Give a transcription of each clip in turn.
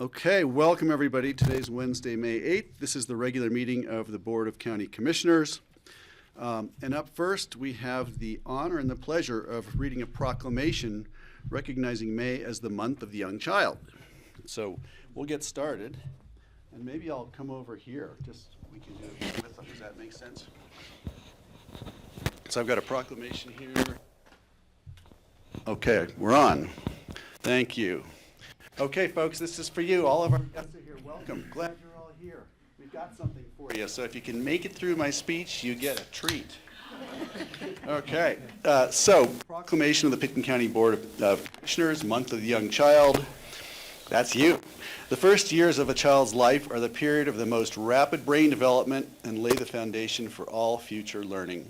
Okay, welcome everybody. Today's Wednesday, May 8th. This is the regular meeting of the Board of County Commissioners. And up first, we have the honor and the pleasure of reading a proclamation recognizing May as the month of the young child. So we'll get started, and maybe I'll come over here. Just we can do it with them. Does that make sense? So I've got a proclamation here. Okay, we're on. Thank you. Okay, folks, this is for you. All of our guests are here. Welcome. Glad you're all here. We've got something for you. So if you can make it through my speech, you get a treat. Okay. So proclamation of the Pitkin County Board of Commissioners, Month of the Young Child. That's you. The first years of a child's life are the period of the most rapid brain development and lay the foundation for all future learning.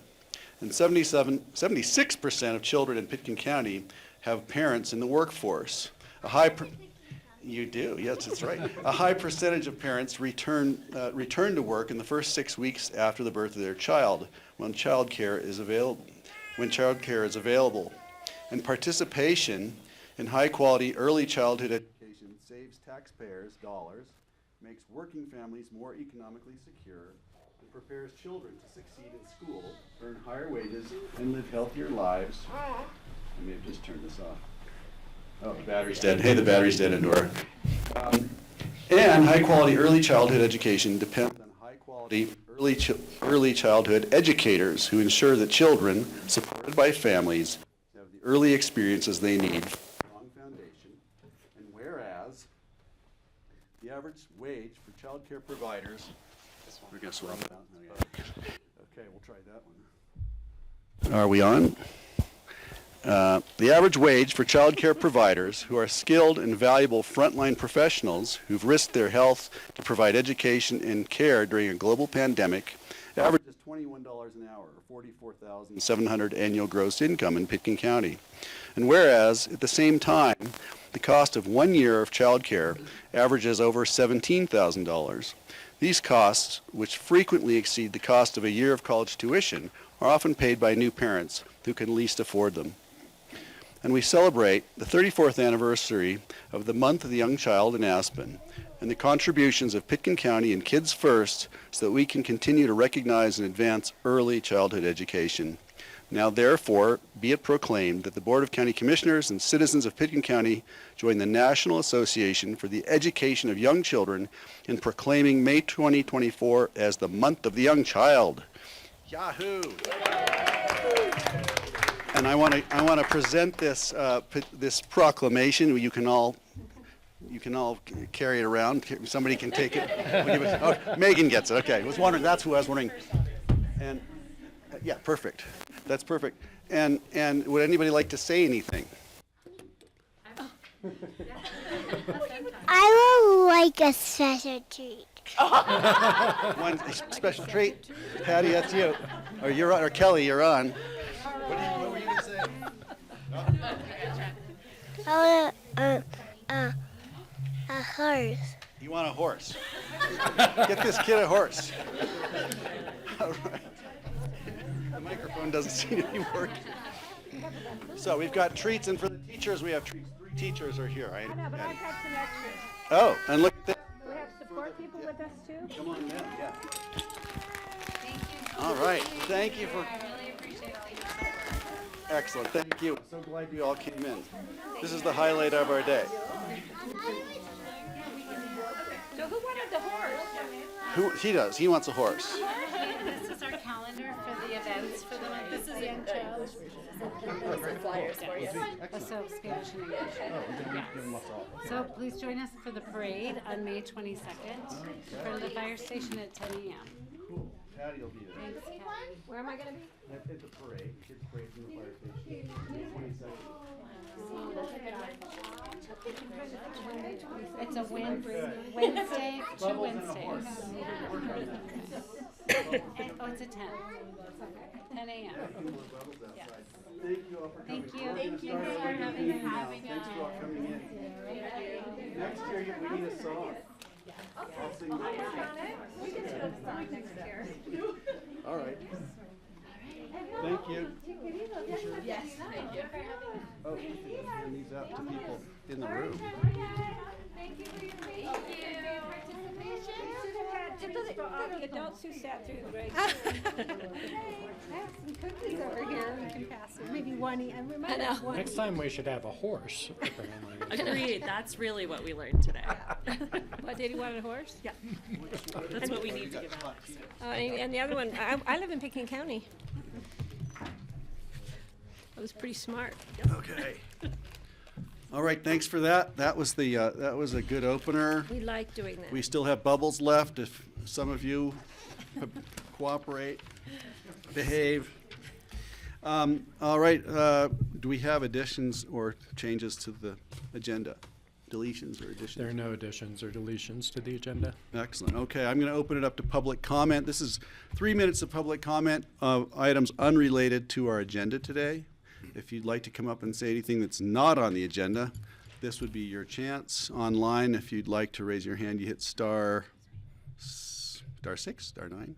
And 76% of children in Pitkin County have parents in the workforce. You do, yes, that's right. A high percentage of parents return to work in the first 6 weeks after the birth of their child, when childcare is available. And participation in high-quality early childhood education saves taxpayers dollars, makes working families more economically secure, and prepares children to succeed in school, earn higher wages, and live healthier lives. I may have just turned this off. Oh, the battery's dead. Hey, the battery's dead, Endora. And high-quality early childhood education depends on high-quality early childhood educators who ensure that children, supported by families, have the early experiences they need for a strong foundation. And whereas the average wage for child care providers, we're going to swap it out. Okay, we'll try that one. Are we on? The average wage for child care providers who are skilled and valuable frontline professionals who've risked their health to provide education and care during a global pandemic averages $21 an hour, or $44,700 annual gross income in Pitkin County. And whereas, at the same time, the cost of 1 year of child care averages over $17,000. These costs, which frequently exceed the cost of a year of college tuition, are often paid by new parents who can least afford them. And we celebrate the 34th anniversary of the Month of the Young Child in Aspen and the contributions of Pitkin County and Kids First so that we can continue to recognize and advance early childhood education. Now therefore, be it proclaimed that the Board of County Commissioners and citizens of Pitkin County join the National Association for the Education of Young Children in proclaiming May 2024 as the Month of the Young Child. Yahoo! And I want to present this this proclamation. You can all carry it around. Somebody can take it. Oh, Megan gets it. Okay, I was wondering. That's who I was wondering. And yeah, perfect. That's perfect. And would anybody like to say anything? I would like a special treat. One special treat. Patty, that's you. Or Kelly, you're on. What were you going to say? I want a horse. You want a horse? Get this kid a horse. All right. The microphone doesn't seem to be working. So we've got treats, and for the teachers, we have treats. 3 teachers are here. I know, but I've had some extras. Oh, and look at this. We have support people with us too. Come on down, yeah. Thank you. All right, thank you for... I really appreciate all you do. Excellent, thank you. I'm so glad you all came in. This is the highlight of our day. So who wanted the horse? He does, he wants a horse. This is our calendar for the events for the month. This is a young child. Flyers for you. So Spanish and English. Yes. So please join us for the parade on May 22nd from the fire station at 10 a.m. Cool. Patty will be there. Thanks, Kathy. Where am I going to be? At the parade, kids parade from the fire station. 22nd. It's a Wednesday, 2 Wednesdays. Oh, it's a 10. 10 a.m. Yes. Thank you all for coming. Thank you. Thank you for having us. Thanks for all coming in. Next year, we need a song. I'll sing We can do a song next year. All right. Thank you. Yes, thank you. Oh, hand these out to people in the room. Thank you for your patience and your participation. We should have had treats for all the adults who sat through the break. I have some cookies over here we can pass you. Maybe one. We might have one. Next time we should have a horse. Agreed. That's really what we learned today. What, did he want a horse? Yeah. That's what we need to give out. And the other one, I live in Peking County. I was pretty smart. Okay. All right, thanks for that. That was a good opener. We like doing that. We still have bubbles left if some of you cooperate, behave. All right, do we have additions or changes to the agenda? Deletions or additions? There are no additions or deletions to the agenda. Excellent. Okay, I'm going to open it up to public comment. This is 3 minutes of public comment of items unrelated to our agenda today. If you'd like to come up and say anything that's not on the agenda, this would be your chance. Online, if you'd like to raise your hand, you hit star 6, star 9.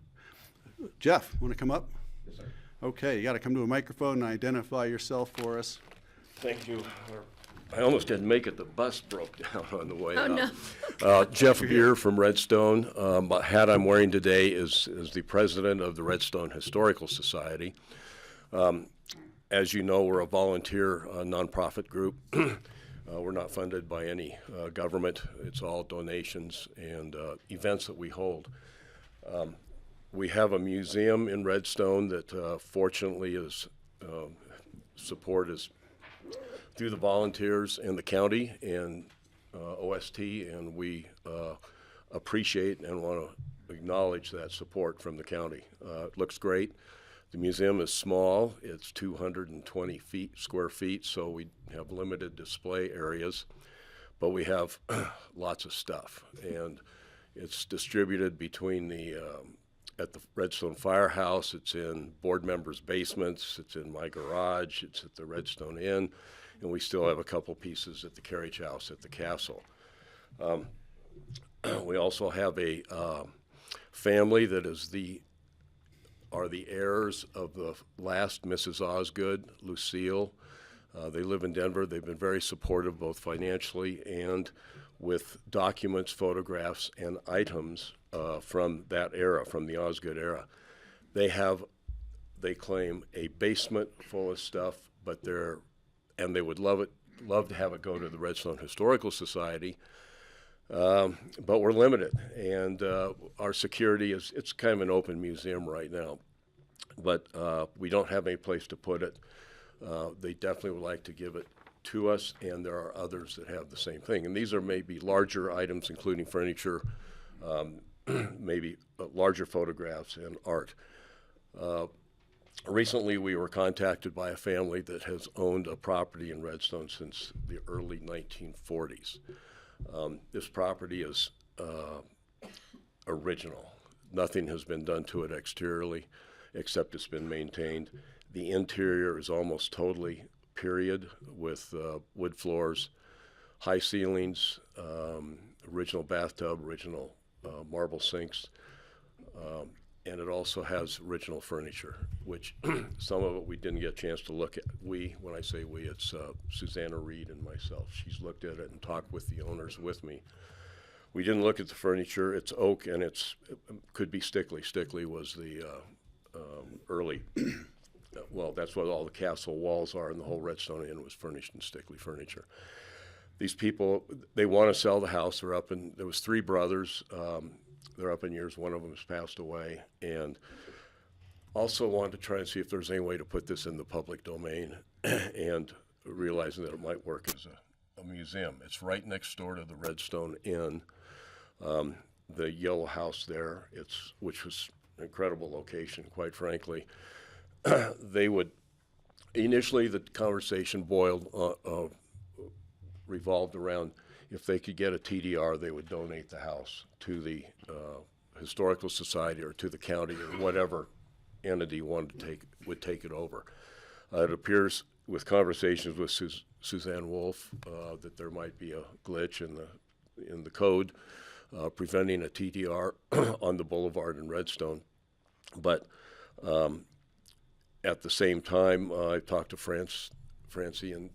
Jeff, want to come up? Yes, sir. Okay, you got to come to a microphone and identify yourself for us. Thank you. I almost didn't make it. The bus broke down on the way Oh, up. no. Jeff Beer from Redstone. The hat I'm wearing today is the president of the Redstone Historical Society. As you know, we're a volunteer nonprofit group. We're not funded by any government. It's all donations and events that we hold. We have a museum in Redstone that fortunately is support is through the volunteers and the county and OST, and we appreciate and want to acknowledge that support from the county. It looks great. The museum is small. It's 220 square feet, so we have limited display areas, but we have lots of stuff, and it's distributed between at the Redstone Firehouse. It's in board members' basements. It's in my garage. It's at the Redstone Inn, and we still have a couple pieces at the carriage house at the castle. We also have a family that are the heirs of the last Mrs. Osgood, Lucille. They live in Denver. They've been very supportive, both financially and with documents, photographs, and items from that era, from the Osgood era. They claim a basement full of stuff, and they would love to have it go to the Redstone Historical Society. But we're limited, and our security it's kind of an open museum right now, but we don't have any place to put it. They definitely would like to give it to us, and there are others that have the same thing. And these are maybe larger items, including furniture, maybe larger photographs and art. Recently, we were contacted by a family that has owned a property in Redstone since the early 1940s. This property is original. Nothing has been done to it exteriorly, except it's been maintained. The interior is almost totally period with wood floors, high ceilings, original bathtub, original marble sinks, and it also has original furniture, which some of it we didn't get a chance to look at. When I say we, it's Susanna Reed and myself. She's looked at it and talked with the owners with me. We didn't look at the furniture. It's oak and it could be stickly. Stickly was the early, well, that's what all the castle walls are, and the whole Redstone Inn was furnished in stickly furniture. These people, they want to sell the house. There was 3 brothers. They're up in years. One of them has passed away, and also wanted to try and see if there's any way to put this in the public domain, and realizing that it might work as a museum. It's right next door to the Redstone Inn, the yellow house there, which was an incredible location, quite frankly. Initially the conversation revolved around if they could get a TDR, they would donate the house to the Historical Society or to the county or whatever entity would take it over. It appears with conversations with Suzanne Wolf that there might be a glitch in the code preventing a TDR on the boulevard in Redstone. But at the same time, I talked to Francie and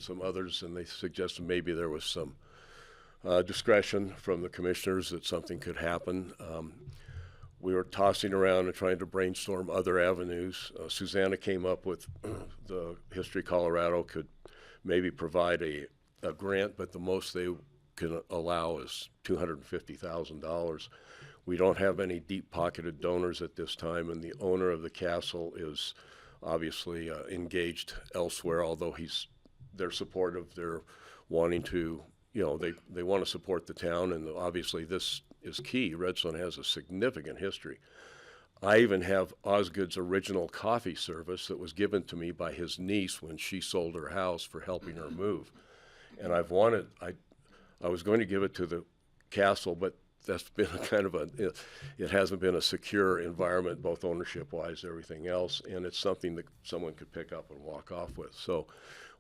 some others, and they suggested maybe there was some discretion from the commissioners that something could happen. We were tossing around and trying to brainstorm other avenues. Susanna came up with the History Colorado could maybe provide a grant, but the most they can allow is $250,000. We don't have any deep-pocketed donors at this time, and the owner of the castle is obviously engaged elsewhere, although they're supportive. They're wanting to, they want to support the town, and obviously this is key. Redstone has a significant history. I even have Osgood's original coffee service that was given to me by his niece when she sold her house for helping her move. And I was going to give it to the castle, but that's been a kind of it hasn't been a secure environment, both ownership-wise, everything else, and it's something that someone could pick up and walk off with. So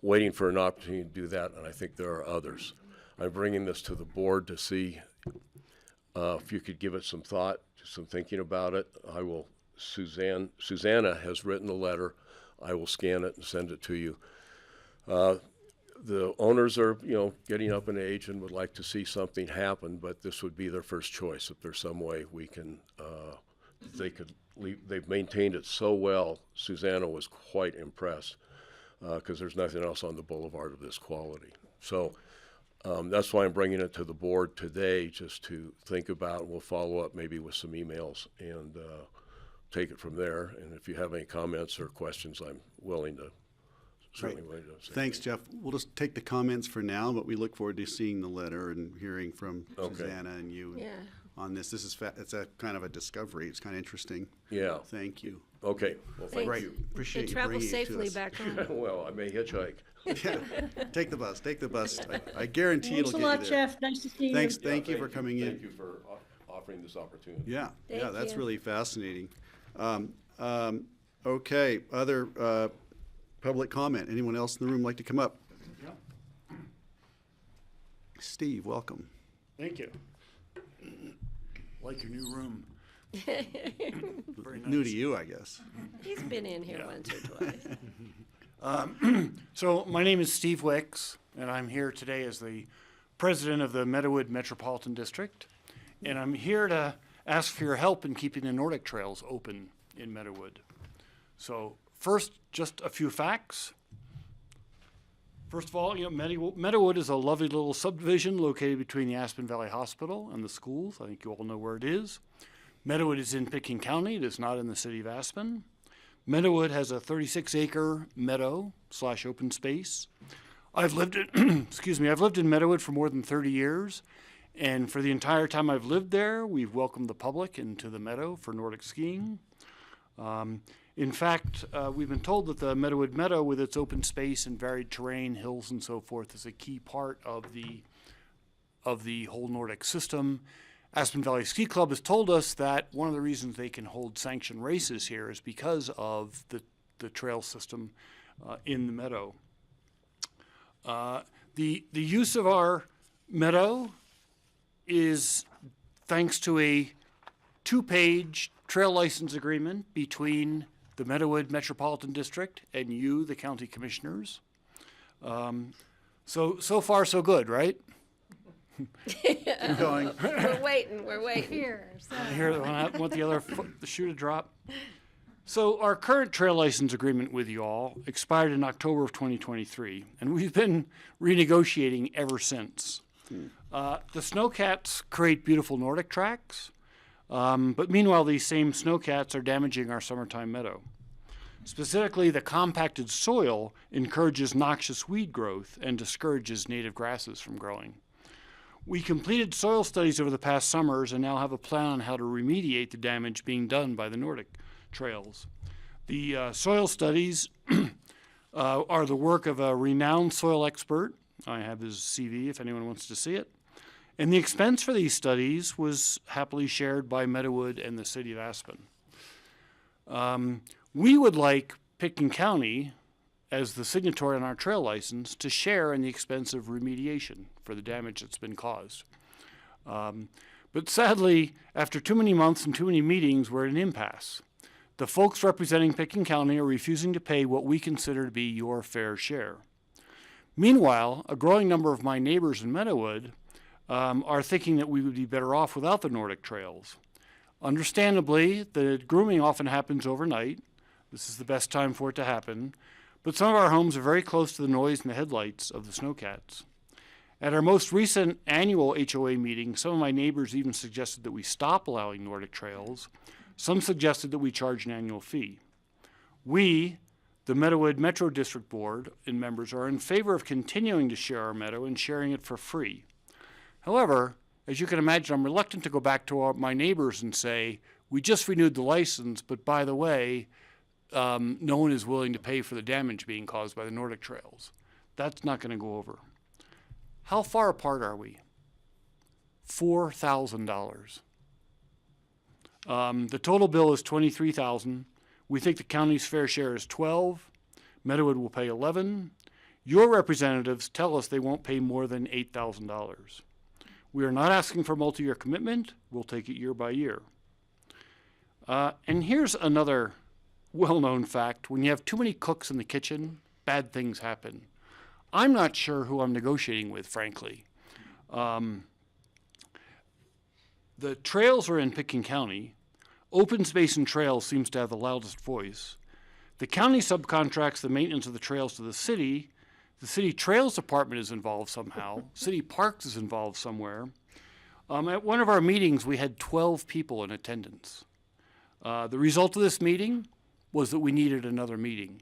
waiting for an opportunity to do that, and I think there are others. I'm bringing this to the board to see if you could give it some thought, some thinking about it. Susanna has written a letter. I will scan it and send it to you. The owners are, getting up in age and would like to see something happen, but this would be their first choice. If there's some way we can, they could leave. They've maintained it so well. Susanna was quite impressed because there's nothing else on the boulevard of this quality. So that's why I'm bringing it to the board today, just to think about. We'll follow up maybe with some emails and take it from there. And if you have any comments or questions, I'm willing to. Certainly willing to say. Thanks, Jeff. We'll just take the comments for now, but we look forward to seeing the letter and hearing from Susanna and you on this. This is it's a kind of a discovery. It's kind of interesting. Yeah. Thank you. Okay. Well, thank you. Appreciate you travel bringing safely it to us. back home. Well, I may hitchhike. Yeah. Take the bus. Take the bus. I guarantee it'll Thanks get a you lot, there. Jeff. Nice to see you. Thanks. Thank you for coming in. Thank you for offering this opportunity. Yeah. Thank That's you. really fascinating. Okay. Other public comment. Anyone else in the room like to come up? Steve, welcome. Thank you. Like your new room. Very nice. New to you, I guess. He's been in here once or twice. So my name is Steve Wicks, and I'm here today as the president of the Meadowood Metropolitan District. And I'm here to ask for your help in keeping the Nordic Trails open in Meadowood. So first, just a few facts. First of all, Meadowood is a lovely little subdivision located between the Aspen Valley Hospital and the schools. I think you all know where it is. Meadowood is in Pickens County. It is not in the city of Aspen. Meadowood has a 36-acre meadow / open space. I've lived in, I've lived in Meadowood for more than 30 years. And for the entire time I've lived there, we've welcomed the public into the meadow for Nordic skiing. In fact, we've been told that the Meadowood Meadow, with its open space and varied terrain, hills and so forth, is a key part of the whole Nordic system. Aspen Valley Ski Club has told us that one of the reasons they can hold sanctioned races here is because of the trail system in the meadow. The use of our meadow is thanks to a 2-page trail license agreement between the Meadowood Metropolitan District and you, the county commissioners. So far, so good, right? Keep going. We're waiting. Here. So. Here, I want the shoe to drop. So our current trail license agreement with you all expired in October of 2023, and we've been renegotiating ever since. The snowcats create beautiful Nordic tracks. But meanwhile, these same snowcats are damaging our summertime meadow. Specifically, the compacted soil encourages noxious weed growth and discourages native grasses from growing. We completed soil studies over the past summers and now have a plan on how to remediate the damage being done by the Nordic trails. The soil studies are the work of a renowned soil expert. I have his CV if anyone wants to see it. And the expense for these studies was happily shared by Meadowood and the city of Aspen. We would like Pickens County, as the signatory on our trail license, to share in the expense of remediation for the damage that's been caused. But sadly, after too many months and too many meetings, we're at an impasse. The folks representing Pickens County are refusing to pay what we consider to be your fair share. Meanwhile, a growing number of my neighbors in Meadowood are thinking that we would be better off without the Nordic trails. Understandably, the grooming often happens overnight. This is the best time for it to happen. But some of our homes are very close to the noise and the headlights of the snowcats. At our most recent annual HOA meeting, some of my neighbors even suggested that we stop allowing Nordic trails. Some suggested that we charge an annual fee. We, the Meadowood Metro District Board and members, are in favor of continuing to share our meadow and sharing it for free. However, as you can imagine, I'm reluctant to go back to my neighbors and say, we just renewed the license, but by the way, no one is willing to pay for the damage being caused by the Nordic trails. That's not going to go over. How far apart are we? $4,000. The total bill is $23,000. We think the county's fair share is $12,000. Meadowood will pay $11,000. Your representatives tell us they won't pay more than $8,000. We are not asking for multi-year commitment. We'll take it year by year. And here's another well-known fact. When you have too many cooks in the kitchen, bad things happen. I'm not sure who I'm negotiating with, frankly. The trails are in Pitkin County. Open Space and Trails seems to have the loudest voice. The county subcontracts the maintenance of the trails to the city. The city trails department is involved somehow. City Parks is involved somewhere. At one of our meetings, we had 12 people in attendance. The result of this meeting was that we needed another meeting.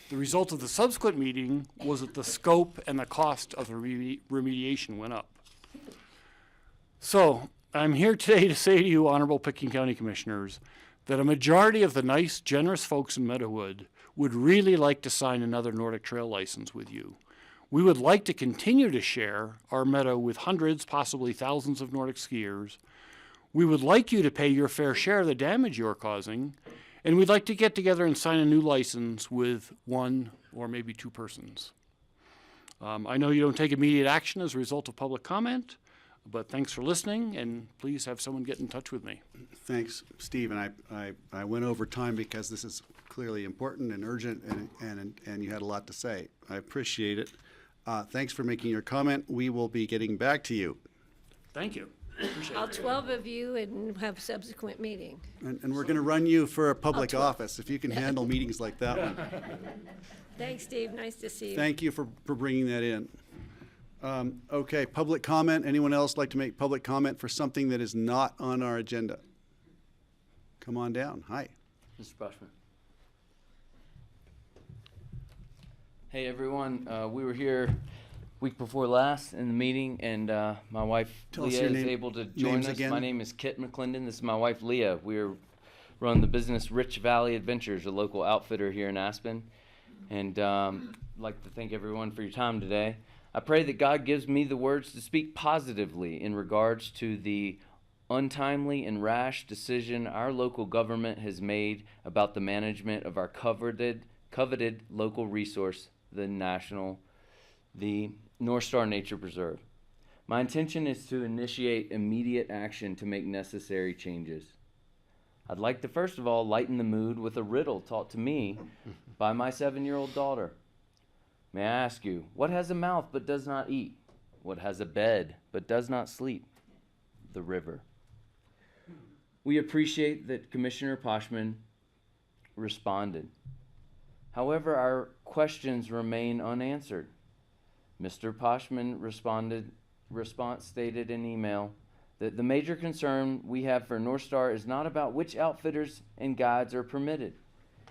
The result of the subsequent meeting was that the scope and the cost of the remediation went up. So I'm here today to say to you, Honorable Pitkin County Commissioners, that a majority of the nice, generous folks in Meadowood would really like to sign another Nordic Trail license with you. We would like to continue to share our meadow with hundreds, possibly thousands of Nordic skiers. We would like you to pay your fair share of the damage you're causing, and we'd like to get together and sign a new license with one or maybe two persons. I know you don't take immediate action as a result of public comment, but thanks for listening, and please have someone get in touch with me. Thanks, Steve. And I went over time because this is clearly important and urgent, and you had a lot to say. I appreciate it. Thanks for making your comment. We will be getting back to you. Thank you. All 12 of you and have subsequent meeting. And we're going to run you for a public office if you can handle meetings like that one. Thanks, Steve. Nice to see you. Thank you for bringing that in. Okay, public comment. Anyone else like to make public comment for something that is not on our agenda? Come on down. Hi. Mr. Bushman. Hey everyone, we were here week before last in the meeting, and my wife Leah is able to join us. Again. My name is Kit McClendon. This is my wife Leah. We run the business Rich Valley Adventures, a local outfitter here in Aspen, and I'd like to thank everyone for your time today. I pray that God gives me the words to speak positively in regards to the untimely and rash decision our local government has made about the management of our coveted local resource, the North Star Nature Preserve. My intention is to initiate immediate action to make necessary changes. I'd like to first of all lighten the mood with a riddle taught to me by my 7-year-old daughter. May I ask you, what has a mouth but does not eat? What has a bed but does not sleep? The river. We appreciate that Commissioner Poshman responded. However, our questions remain unanswered. Mr. Poshman stated in email that the major concern we have for North Star is not about which outfitters and guides are permitted.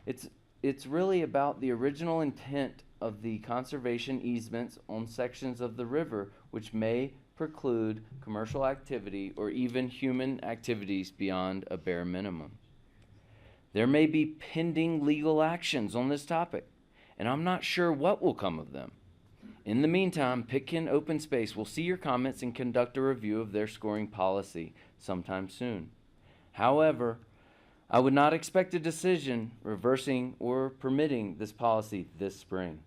It's really about the original intent of the conservation easements on sections of the river which may preclude commercial activity or even human activities beyond a bare minimum. There may be pending legal actions on this topic, and I'm not sure what will come of them. In the meantime, Pitkin Open Space will see your comments and conduct a review of their scoring policy sometime soon. However, I would not expect a decision reversing or permitting this policy this spring.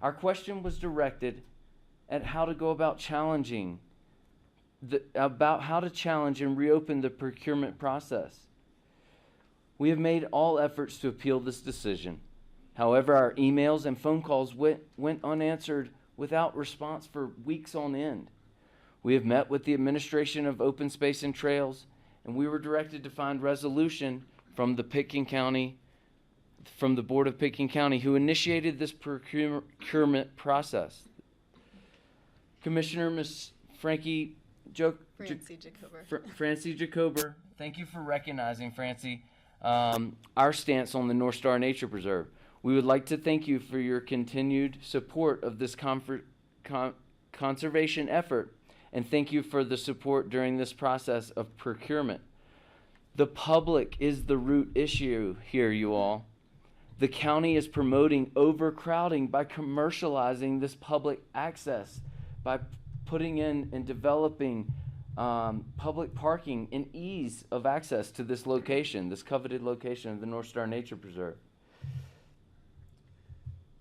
Our question was directed at how to go about challenge and reopen the procurement process. We have made all efforts to appeal this decision. However, our emails and phone calls went unanswered without response for weeks on end. We have met with the administration of Open Space and Trails, and we were directed to find resolution from the Board of Pickens County, who initiated this procurement process. Commissioner Ms. Francie Jacober, thank you for recognizing, Francie, our stance on the North Star Nature Preserve. We would like to thank you for your continued support of this conservation effort, and thank you for the support during this process of procurement. The public is the root issue here, you all. The county is promoting overcrowding by commercializing this public access, by putting in and developing public parking and ease of access to this location, this coveted location of the North Star Nature Preserve.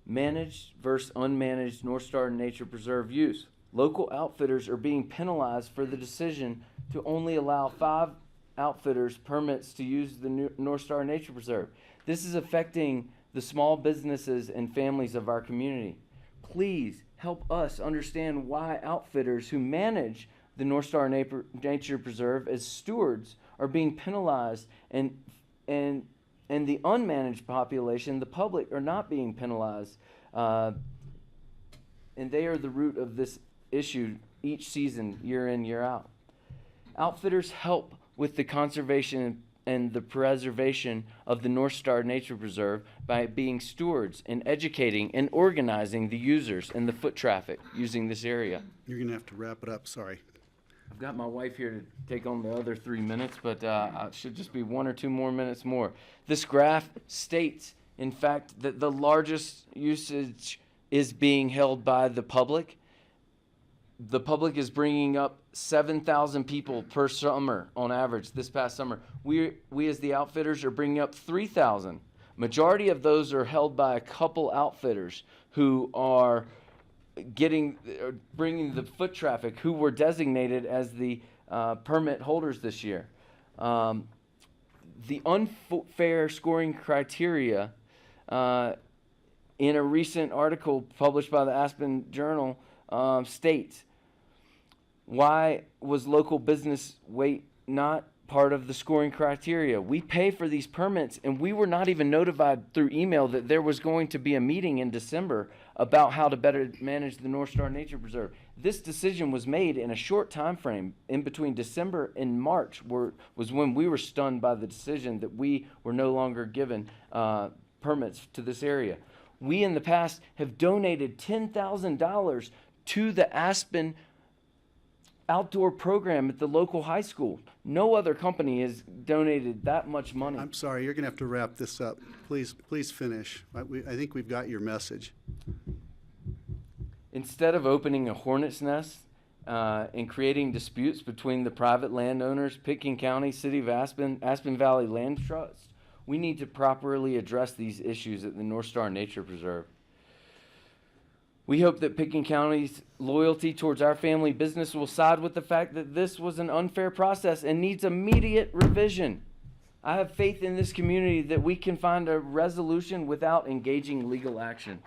Managed versus unmanaged North Star Nature Preserve use. Local outfitters are being penalized for the decision to only allow 5 outfitters permits to use the North Star Nature Preserve. This is affecting the small businesses and families of our community. Please help us understand why outfitters who manage the North Star Nature Preserve as stewards are being penalized, and the unmanaged population, the public, are not being penalized. And they are the root of this issue each season, year in, year out. Outfitters help with the conservation and the preservation of the North Star Nature Preserve by being stewards and educating and organizing the users and the foot traffic using this area. You're going to have to wrap it up, sorry. I've got my wife here to take on the other 3 minutes, but it should just be 1 or 2 more minutes more. This graph states, in fact, that the largest usage is being held by the public. The public is bringing up 7,000 people per summer on average this past summer. We as the outfitters are bringing up 3,000. Majority of those are held by a couple outfitters who are bringing the foot traffic, who were designated as the permit holders this year. The unfair scoring criteria in a recent article published by the Aspen Journal states, why was local business weight not part of the scoring criteria? We pay for these permits, and we were not even notified through email that there was going to be a meeting in December about how to better manage the North Star Nature Preserve. This decision was made in a short time frame. In between December and March was when we were stunned by the decision that we were no longer given permits to this area. We in the past have donated $10,000 to the Aspen outdoor program at the local high school. No other company has donated that much money. I'm sorry, you're going to have to wrap this up. Please finish. I think we've got your message. Instead of opening a hornet's nest and creating disputes between the private landowners, Pickens County, City of Aspen, Aspen Valley Land Trust, we need to properly address these issues at the North Star Nature Preserve. We hope that Pickens County's loyalty towards our family business will side with the fact that this was an unfair process and needs immediate revision. I have faith in this community that we can find a resolution without engaging legal action.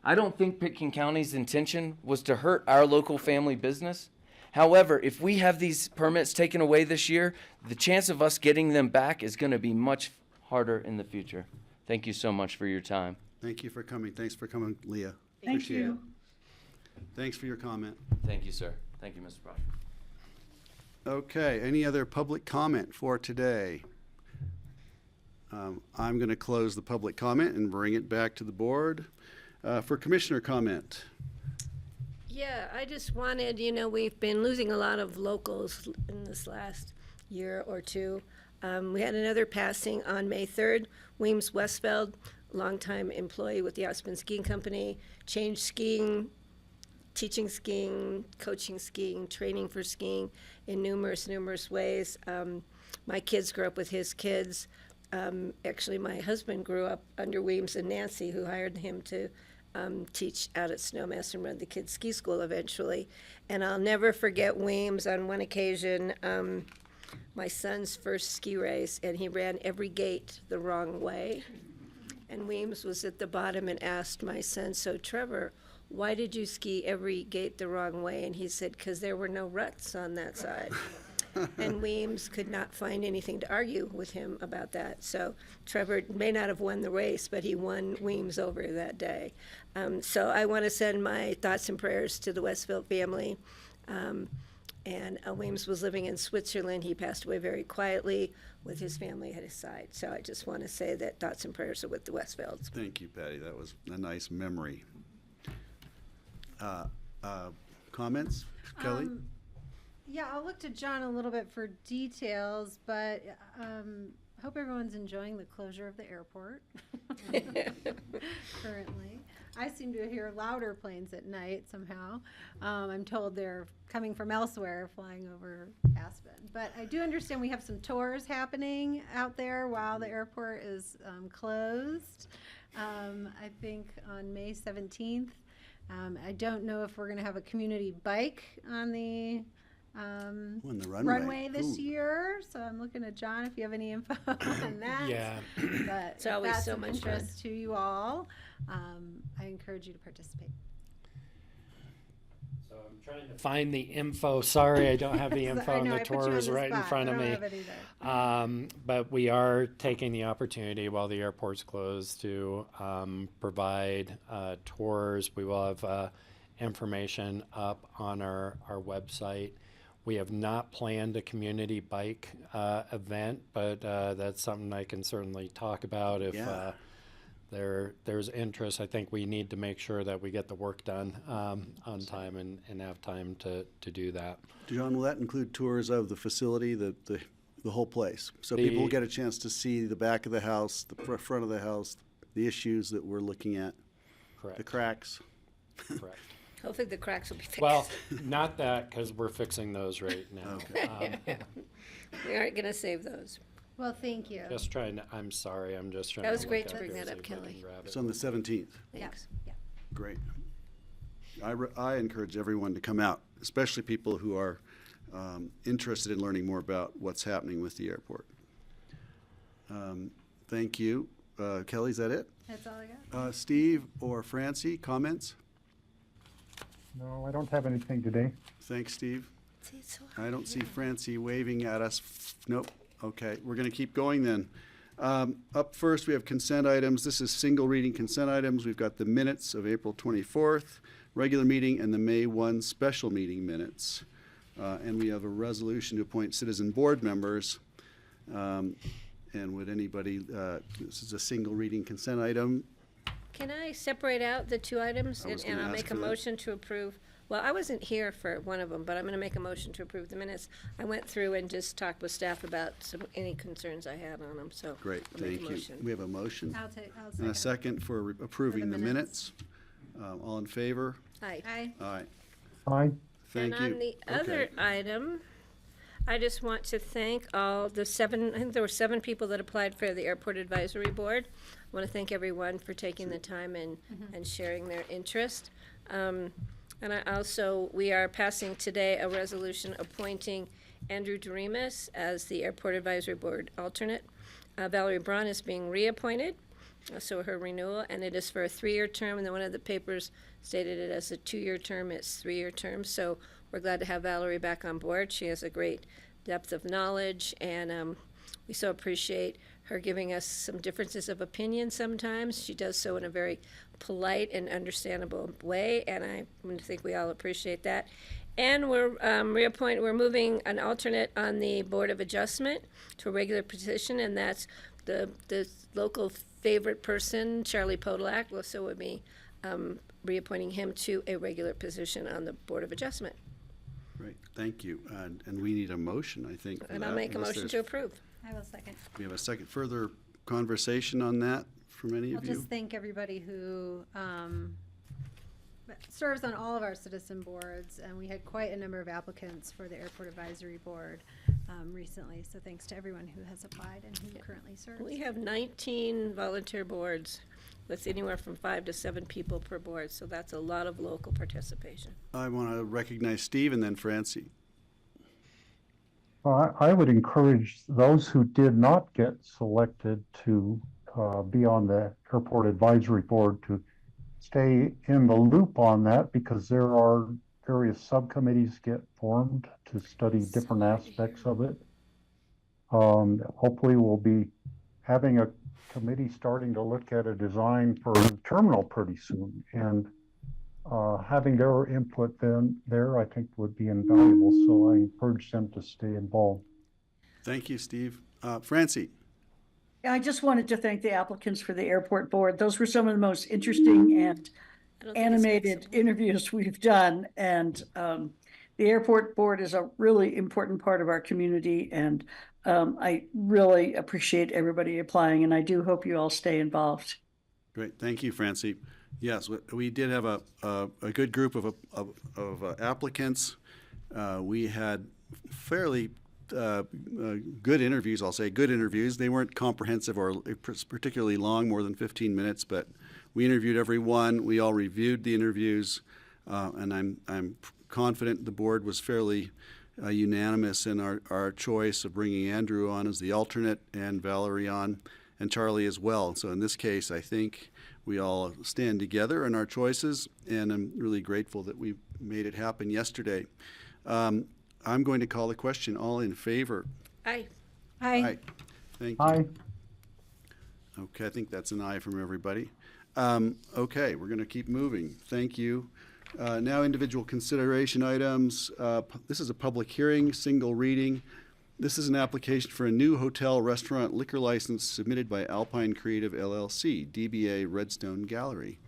I don't think Pickens County's intention was to hurt our local family business. However, if we have these permits taken away this year, the chance of us getting them back is going to be much harder in the future. Thank you so much for your time. Thank you for coming. Thanks for coming, Leah. Thank Appreciate you. it. Thanks for your comment. Thank you, sir. Thank you, Mr. Proctor. Okay, any other public comment for today? I'm going to close the public comment and bring it back to the board for commissioner comment. Yeah, I just wanted, we've been losing a lot of locals in this last year or two. We had another passing on May 3rd. Weems Westfeld, longtime employee with the Aspen Skiing Company, changed skiing, teaching skiing, coaching skiing, training for skiing in numerous ways. My kids grew up with his kids. Actually, my husband grew up under Weems and Nancy, who hired him to teach out at Snowmass and run the kids' ski school eventually. And I'll never forget Weems on one occasion, my son's first ski race, and he ran every gate the wrong way. And Weems was at the bottom and asked my son, "So Trevor, why did you ski every gate the wrong way? And he said, because there were no ruts on that side. And Weems could not find anything to argue with him about that. So Trevor may not have won the race, but he won Weems over that day. So I want to send my thoughts and prayers to the Westfield family. And Weems was living in Switzerland. He passed away very quietly with his family at his side. So I just want to say that thoughts and prayers are with the Westfields. Thank you, Patty. That was a nice memory. Comments, Kelly? Yeah, I'll look to John a little bit for details, but hope everyone's enjoying the closure of the airport currently. I seem to hear louder planes at night somehow. I'm told they're coming from elsewhere, flying over Aspen. But I do understand we have some tours happening out there while the airport is closed. I think on May 17th. I don't know if we're going to have a community bike on the On the runway this Ooh. year. So I'm looking at John if you have any info on that. Yeah. But It's always that's so of much fun. interest to you all. I encourage you to participate. So I'm trying to find the info. Sorry, I don't have the info I on know, the I put you on tours the right in spot. front I of don't me. have it either. But we are taking the opportunity while the airport's closed to provide tours. We will have information up on our website. We have not planned a community bike event, but that's something I can certainly talk about if Yeah. there's interest. I think we need to make sure that we get the work done on time and have time to do that. John, will that include tours of the facility, the whole place? So people will The- get a chance to see the back of the house, the front of the house, the issues that we're looking at, Correct. the cracks. Correct. Hopefully the cracks will be fixed. Well, not that, because we're fixing those right now. We aren't going to save those. Well, thank you. Just trying to, I'm sorry, I'm just trying That to. was great look to up bring here, that see up, if I can Kelly. grab it. It's on the 17th. Thanks. Yeah. Great. I encourage everyone to come out, especially people who are interested in learning more about what's happening with the airport. Thank you. Kelly, is that it? That's all I got. Steve or Francie, comments? No, I don't have anything today. Thanks, Steve. See, it's so I don't see Francie waving at us. Nope. Okay, we're going to keep going then. Up first, we have consent items. This is single reading consent items. We've got the minutes of April 24th, regular meeting, and the May 1 special meeting minutes. And we have a resolution to appoint citizen board members. And would anybody, this is a single reading consent item. Can I separate out the two items? I was And gonna I'll ask make a for that. motion to approve. Well, I wasn't here for one of them, but I'm going to make a motion to approve the minutes. I went through and just talked with staff about any concerns I had on them, so. Great, I'll make a thank you. motion. We have a motion I'll and a second for approving the minutes. minutes. All in favor? Aye. Aye. Aye. Aye. Thank you. And on the other Okay. item, I just want to thank all the I think there were 7 people that applied for the Airport Advisory Board. I want to thank everyone for taking the time and sharing their interest. And we are passing today a resolution appointing Andrew Doremus as the Airport Advisory Board alternate. Valerie Braun is being reappointed, so her renewal, and it is for a 3-year term, and then one of the papers stated it as a 2-year term. It's 3-year term, so we're glad to have Valerie back on board. She has a great depth of knowledge, and we so appreciate her giving us some differences of opinion sometimes. She does so in a very polite and understandable way, and I think we all appreciate that. And we're moving an alternate on the Board of Adjustment to a regular position, and that's the local favorite person, Charlie Podolak. So we'll be reappointing him to a regular position on the Board of Adjustment. Great, thank you. And we need a motion, I think. for And I'll that, make a unless motion to there's- approve. I will second. We have a second further conversation on that from any I'll of you? just thank everybody who serves on all of our citizen boards, and we had quite a number of applicants for the Airport Advisory Board recently, so thanks to everyone who has applied and who currently serves. We have 19 volunteer boards with anywhere from 5 to 7 people per board, so that's a lot of local participation. I want to recognize Steve and then Francie. Well, I would encourage those who did not get selected to be on the Airport Advisory Board to stay in the loop on that because there are various subcommittees get formed to study different aspects of it. Hopefully we'll be having a committee starting to look at a design for the terminal pretty soon. And having their input then there, I think would be invaluable. So I encourage them to stay involved. Thank you, Steve. Francie. I just wanted to thank the applicants for the airport board. Those were some of the most interesting and animated interviews we've done. And the airport board is a really important part of our community. And I really appreciate everybody applying. And I do hope you all stay involved. Great. Thank you, Francie. Yes, we did have a good group of applicants. We had fairly good interviews, I'll say good interviews. They weren't comprehensive or particularly long, more than 15 minutes, but we interviewed everyone. We all reviewed the interviews, and I'm confident the board was fairly unanimous in our choice of bringing Andrew on as the alternate and Valerie on and Charlie as well. So in this case, I think we all stand together in our choices, and I'm really grateful that we made it happen yesterday. I'm going to call the question. All in favor? Aye. Aye. Thank you. Aye. Okay, I think that's an aye from everybody. Okay, we're going to keep moving. Thank you. Now individual consideration items. This is a public hearing, single reading. This is an application for a new hotel restaurant liquor license submitted by Alpine Creative LLC, DBA Redstone Gallery.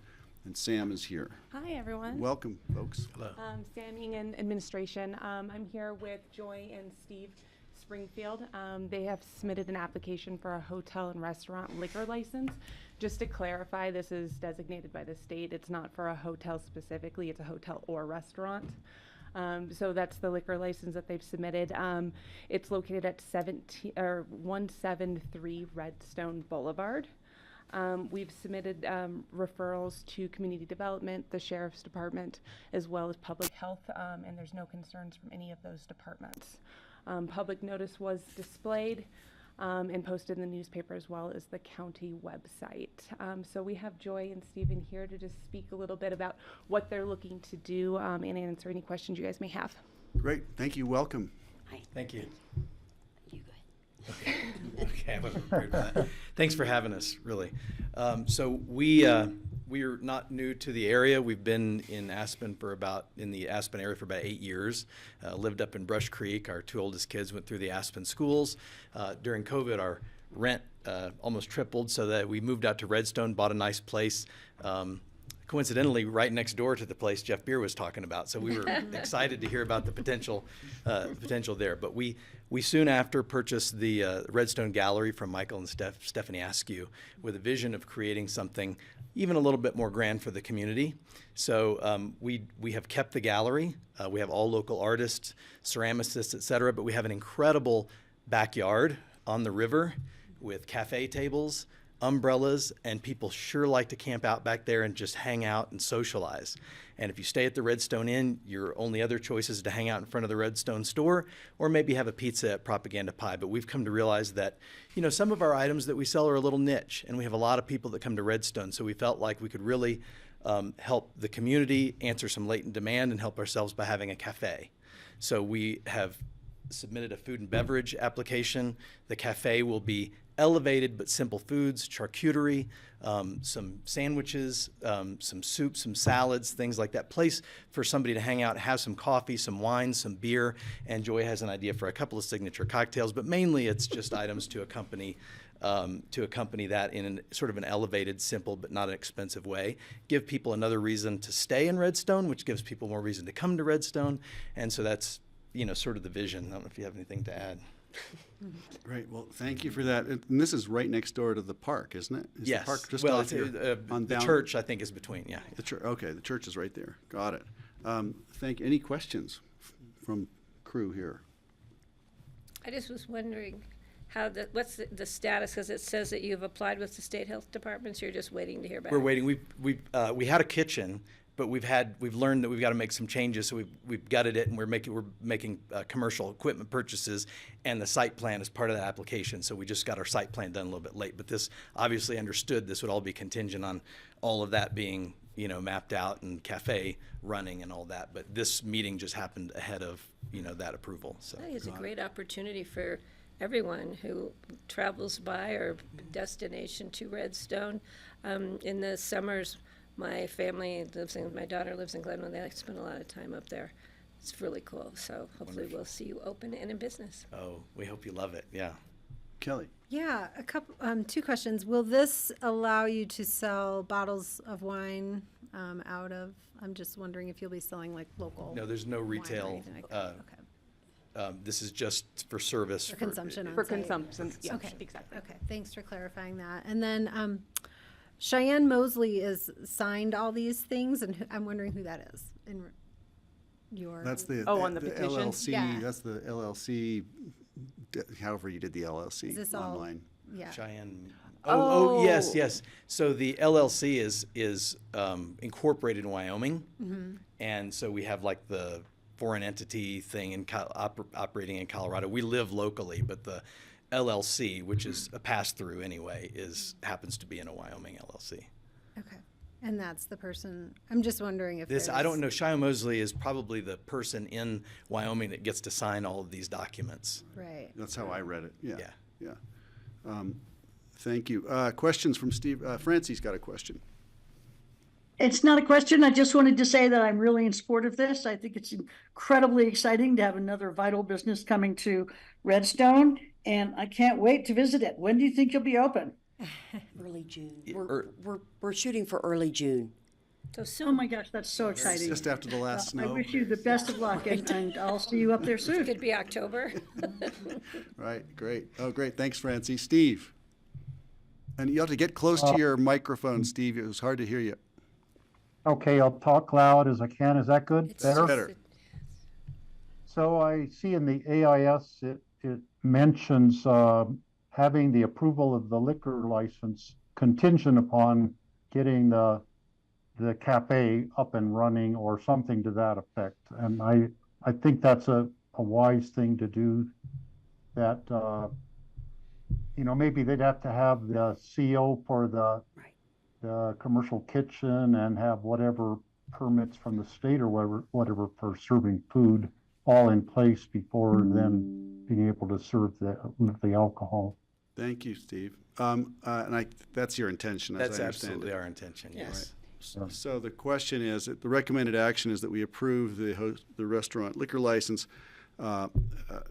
And Sam is here. Hi, everyone. Welcome, folks. Hello. Sam Ingen, administration. I'm here with Joy and Steve Springfield. They have submitted an application for a hotel and restaurant liquor license. Just to clarify, this is designated by the state. It's not for a hotel specifically. It's a hotel or restaurant. So that's the liquor license that they've submitted. It's located at 173 Redstone Boulevard. We've submitted referrals to community development, the sheriff's department, as well as public health, and there's no concerns from any of those departments. Public notice was displayed and posted in the newspaper as well as the county website. So we have Joy and Stephen here to just speak a little bit about what they're looking to do and answer any questions you guys may have. Great. Thank you. Welcome. Hi. Thank you. You good? Okay, I wasn't prepared for that. Thanks for having us, really. So we are not new to the area. We've been in Aspen in the Aspen area for about 8 years. Lived up in Brush Creek. Our two oldest kids went through the Aspen schools. During COVID, our rent almost tripled, so that we moved out to Redstone, bought a nice place. Coincidentally, right next door to the place Jeff Beer was talking about. So we were excited to hear about the potential there. But we soon after purchased the Redstone Gallery from Michael and Stephanie Askew with a vision of creating something even a little bit more grand for the community. So we have kept the gallery. We have all local artists, ceramicists, et cetera, but we have an incredible backyard on the river with cafe tables, umbrellas, and people sure like to camp out back there and just hang out and socialize. And if you stay at the Redstone Inn, your only other choice is to hang out in front of the Redstone store or maybe have a pizza at Propaganda Pie. But we've come to realize that, some of our items that we sell are a little niche, and we have a lot of people that come to Redstone. So we felt like we could really help the community, answer some latent demand, and help ourselves by having a cafe. So we have submitted a food and beverage application. The cafe will be elevated but simple foods, charcuterie, some sandwiches, some soups, some salads, things like that. Place for somebody to hang out, have some coffee, some wine, some beer, and Joy has an idea for a couple of signature cocktails, but mainly it's just items to accompany that in sort of an elevated, simple, but not an expensive way. Give people another reason to stay in Redstone, which gives people more reason to come to Redstone, and so that's sort of the vision. I don't know if you have anything to add. Great. Well, thank you for that. And this is right next door to the park, isn't it? Is Yes. The park just well, off here on the down? church, I think, is between. Yeah. The church. Okay, the church is right there. Got it. Any questions from crew here? I just was wondering what's the status, because it says that you've applied with the state health departments. You're just waiting to hear back. We're waiting. We had a kitchen, but we've learned that we've got to make some changes. So we've gutted it, and we're making commercial equipment purchases, and the site plan is part of that application. So we just got our site plan done a little bit late. But this obviously understood this would all be contingent on all of that being mapped out and cafe running and all that. But this meeting just happened ahead of, that approval. So I think it's a great opportunity for everyone who travels by or destination to Redstone. In the summers, my daughter lives in Glenwood. They like to spend a lot of time up there. It's really cool. So hopefully we'll see you open and in business. Oh, we hope you love it. Yeah. Kelly. Yeah, two questions. Will this allow you to sell bottles of wine out of? I'm just wondering if you'll be selling like local. No, there's no wine or retail. anything like that. Okay. This is just for service. For consumption. For on site. consumption, yeah, Okay. exactly. Okay. Thanks for clarifying that. And then Cheyenne Mosley is signed all these things, and I'm wondering who that is. In your That's the on the the petition? LLC. Yeah. That's the LLC. However you did the LLC Is this all- online. Yeah. Cheyenne. Oh. Yes. So the LLC is incorporated in Wyoming, and so we have like the foreign entity thing in operating in Colorado. We live locally, but the LLC, which is a pass-through anyway, happens to be in a Wyoming LLC. Okay. And that's the person. I'm just wondering if I don't know. Cheyenne Mosley is probably the person in Wyoming that gets to sign all of these documents. Right. That's how I read it. Yeah. Yeah. Thank you. Questions from Steve. Francie's got a question. It's not a question. I just wanted to say that I'm really in support of this. I think it's incredibly exciting to have another vital business coming to Redstone, and I can't wait to visit it. When do you think you'll be open? Early June. We're shooting for early June. So soon. Oh my gosh, that's so exciting. Just after the last I snow. wish you the best of luck, and I'll see you up there soon. Could be October. Right. Great. Oh, great. Thanks, Francie. Steve. And you have to get close to your microphone, Steve. It was hard to hear you. Okay, I'll talk loud as I can. Is that good? Better? Better. So I see in the AIS, it mentions having the approval of the liquor license contingent upon getting the cafe up and running or something to that effect. And I think that's a wise thing to do. That maybe they'd have to have the CO for the commercial kitchen and have whatever permits from the state or whatever for serving food all in place before then being able to serve the alcohol. Thank you, Steve. That's your intention, as That's I understand absolutely it. our intention. Yes. Right. So the question is, the recommended action is that we approve the restaurant liquor license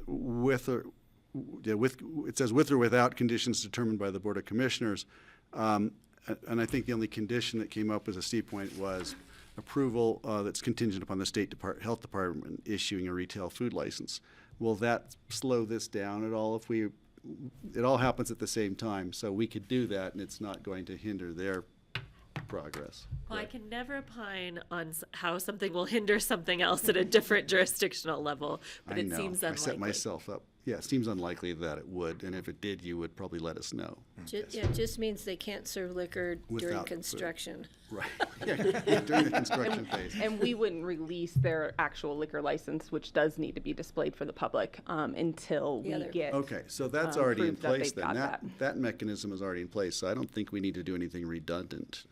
with it says with or without conditions determined by the Board of Commissioners. And I think the only condition that came up, as Steve pointed, was approval that's contingent upon the state health department issuing a retail food license. Will that slow this down at all if it all happens at the same time? So we could do that and it's not going to hinder their progress. Well, I can never opine on how something will hinder something else at a different jurisdictional level, but it seems unlikely. I set myself up. Yeah, it seems unlikely that it would, and if it did, you would probably let us know. It just means they can't serve liquor during Without construction. Right. Yeah, during the construction phase. And we wouldn't release their actual liquor license, which does need to be displayed for the public until we get. Okay, so that's already in proof that place they've then. got That mechanism is already in place, so I don't think we need to do anything redundant.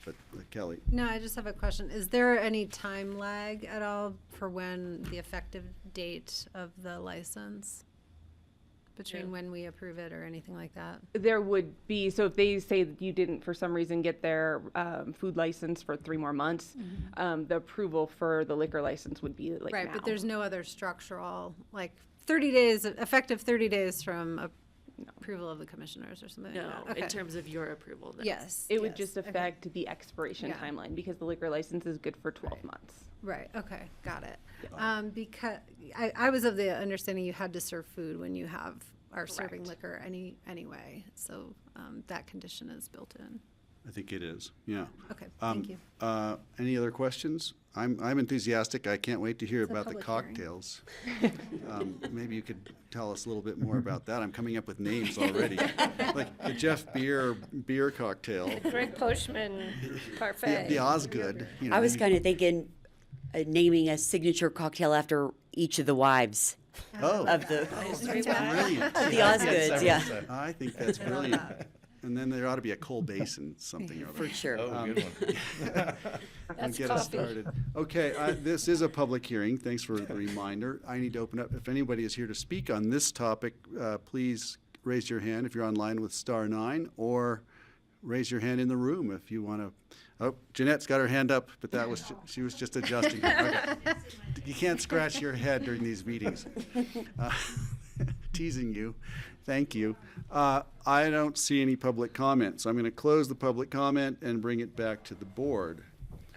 But Kelly. No, I just have a question. Is there any time lag at all for when the effective date of the license? Between when we approve it or anything like that? There would be, so if they say that you didn't for some reason get their food license for 3 more months, the approval for the liquor license would be like Right, now. but there's no other structural, like 30 days, effective 30 days from approval of the commissioners or something No, like that? in Okay. terms of your approval. No. Yes. It would yes, just okay. affect the expiration Yeah. timeline because the liquor license is good for 12 months. Right, okay, got it. Because I was of the understanding you had to serve food when you are serving liquor anyway, so that condition is built in. I think it is, yeah. Okay, thank you. Any other questions? I'm enthusiastic. I can't wait to hear It's a about the public hearing. cocktails. Maybe you could tell us a little bit more about that. I'm coming up with names already. Like the Jeff Beer cocktail. Greg Poshman parfait. The Osgood. I was kind of thinking naming a signature cocktail after each of the wives of the That's brilliant. of the Osgoods. Yeah. I think that's brilliant. And then there ought to be a coal basin, something or other. For sure. Oh, good one. That's Get us coffee. started. Okay, this is a public hearing. Thanks for the reminder. I need to open up. If anybody is here to speak on this topic, please raise your hand if you're online with *9, or raise your hand in the room if you want to. Oh, Jeanette's got her hand up, but she was just adjusting. Okay. You can't scratch your head during these meetings. Teasing you. Thank you. I don't see any public comments. I'm going to close the public comment and bring it back to the board.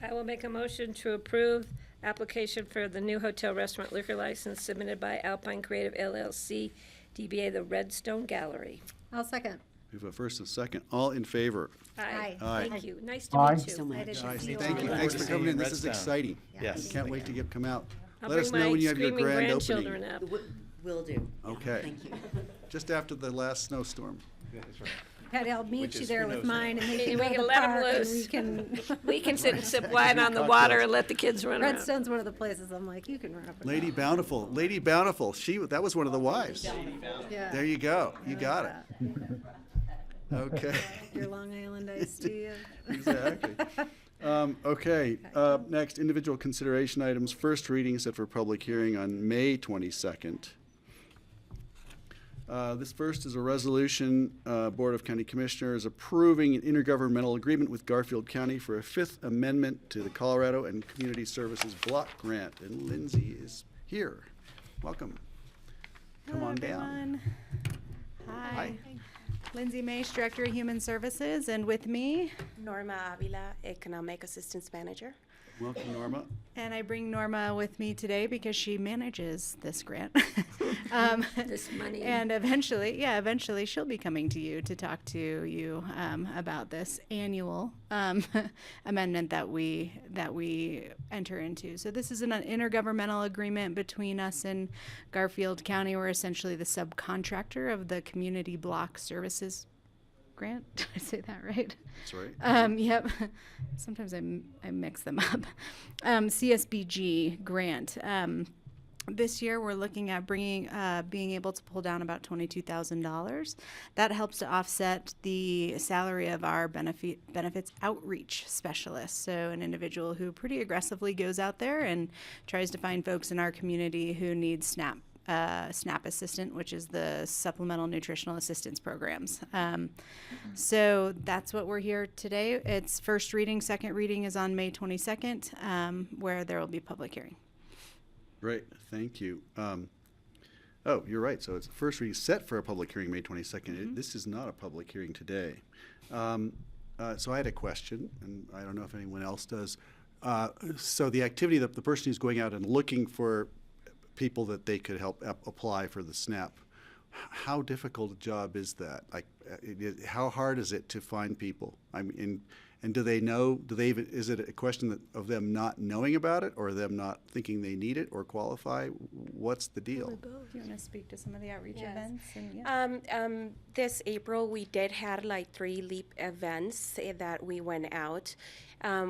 I will make a motion to approve application for the new hotel restaurant liquor license submitted by Alpine Creative LLC, DBA The Redstone Gallery. I'll second. We have a first and second. All in favor? Aye. Aye. Thank you. Nice to Aye. meet you. So much. I didn't Guys, see you thank you. all. Thanks for coming in. This is Redstone. exciting. Yes. Can't wait to come out. I'll Let us bring know my when you have your screaming grand grandchildren opening. up. Will do. Okay. Thank you. Just after the last snowstorm. Patty, I'll meet Which you is there who with knows mine and we And can we go to can the let 'em park and loose. we can. We can sit and sip wine on the water and let the kids run around. Redstone's one of the places I'm like, you can run up and Lady Bountiful. Lady Bountiful. That was one of the wives. Yeah. There you go. You got it. Okay. Your Long Island iced tea. Exactly. Okay, next, individual consideration items. First reading set for public hearing on May 22nd. This first is a resolution, Board of County Commissioners approving an intergovernmental agreement with Garfield County for a fifth amendment to the Colorado and Community Services Block Grant. And Lindsay is here. Welcome. Come on down. Everyone. Hi. Hi. Lindsay Maish, Director of Human Services, and with me, Norma Avila, Economic Assistance Manager. Welcome, Norma. and I bring Norma with me today because she manages this grant. This money. And eventually she'll be coming to you to talk to you about this annual amendment that we enter into. So this is an intergovernmental agreement between us and Garfield County. We're essentially the subcontractor of the Community Block Services Grant. Did I say that right? That's right. Yep. Sometimes I mix them up. CSBG grant. This year we're looking at being able to pull down about $22,000. That helps to offset the salary of our benefits outreach specialist. So an individual who pretty aggressively goes out there and tries to find folks in our community who need SNAP assistant, which is the supplemental nutritional assistance programs. So that's what we're here today. It's first reading. Second reading is on May 22nd, where there will be public hearing. Great, thank you. Oh, you're right. So it's first reading set for a public hearing May 22nd. This is not a public hearing today. So I had a question, and I don't know if anyone else does. So the activity that the person who's going out and looking for people that they could help apply for the SNAP, how difficult a job is that? Like, how hard is it to find people? I mean, and do they know? Is it a question of them not knowing about it, or them not thinking they need it or qualify? What's the deal? Do you want to speak to some of the outreach Yes. events? And, This April, we did had like 3 LEAP events that we went out.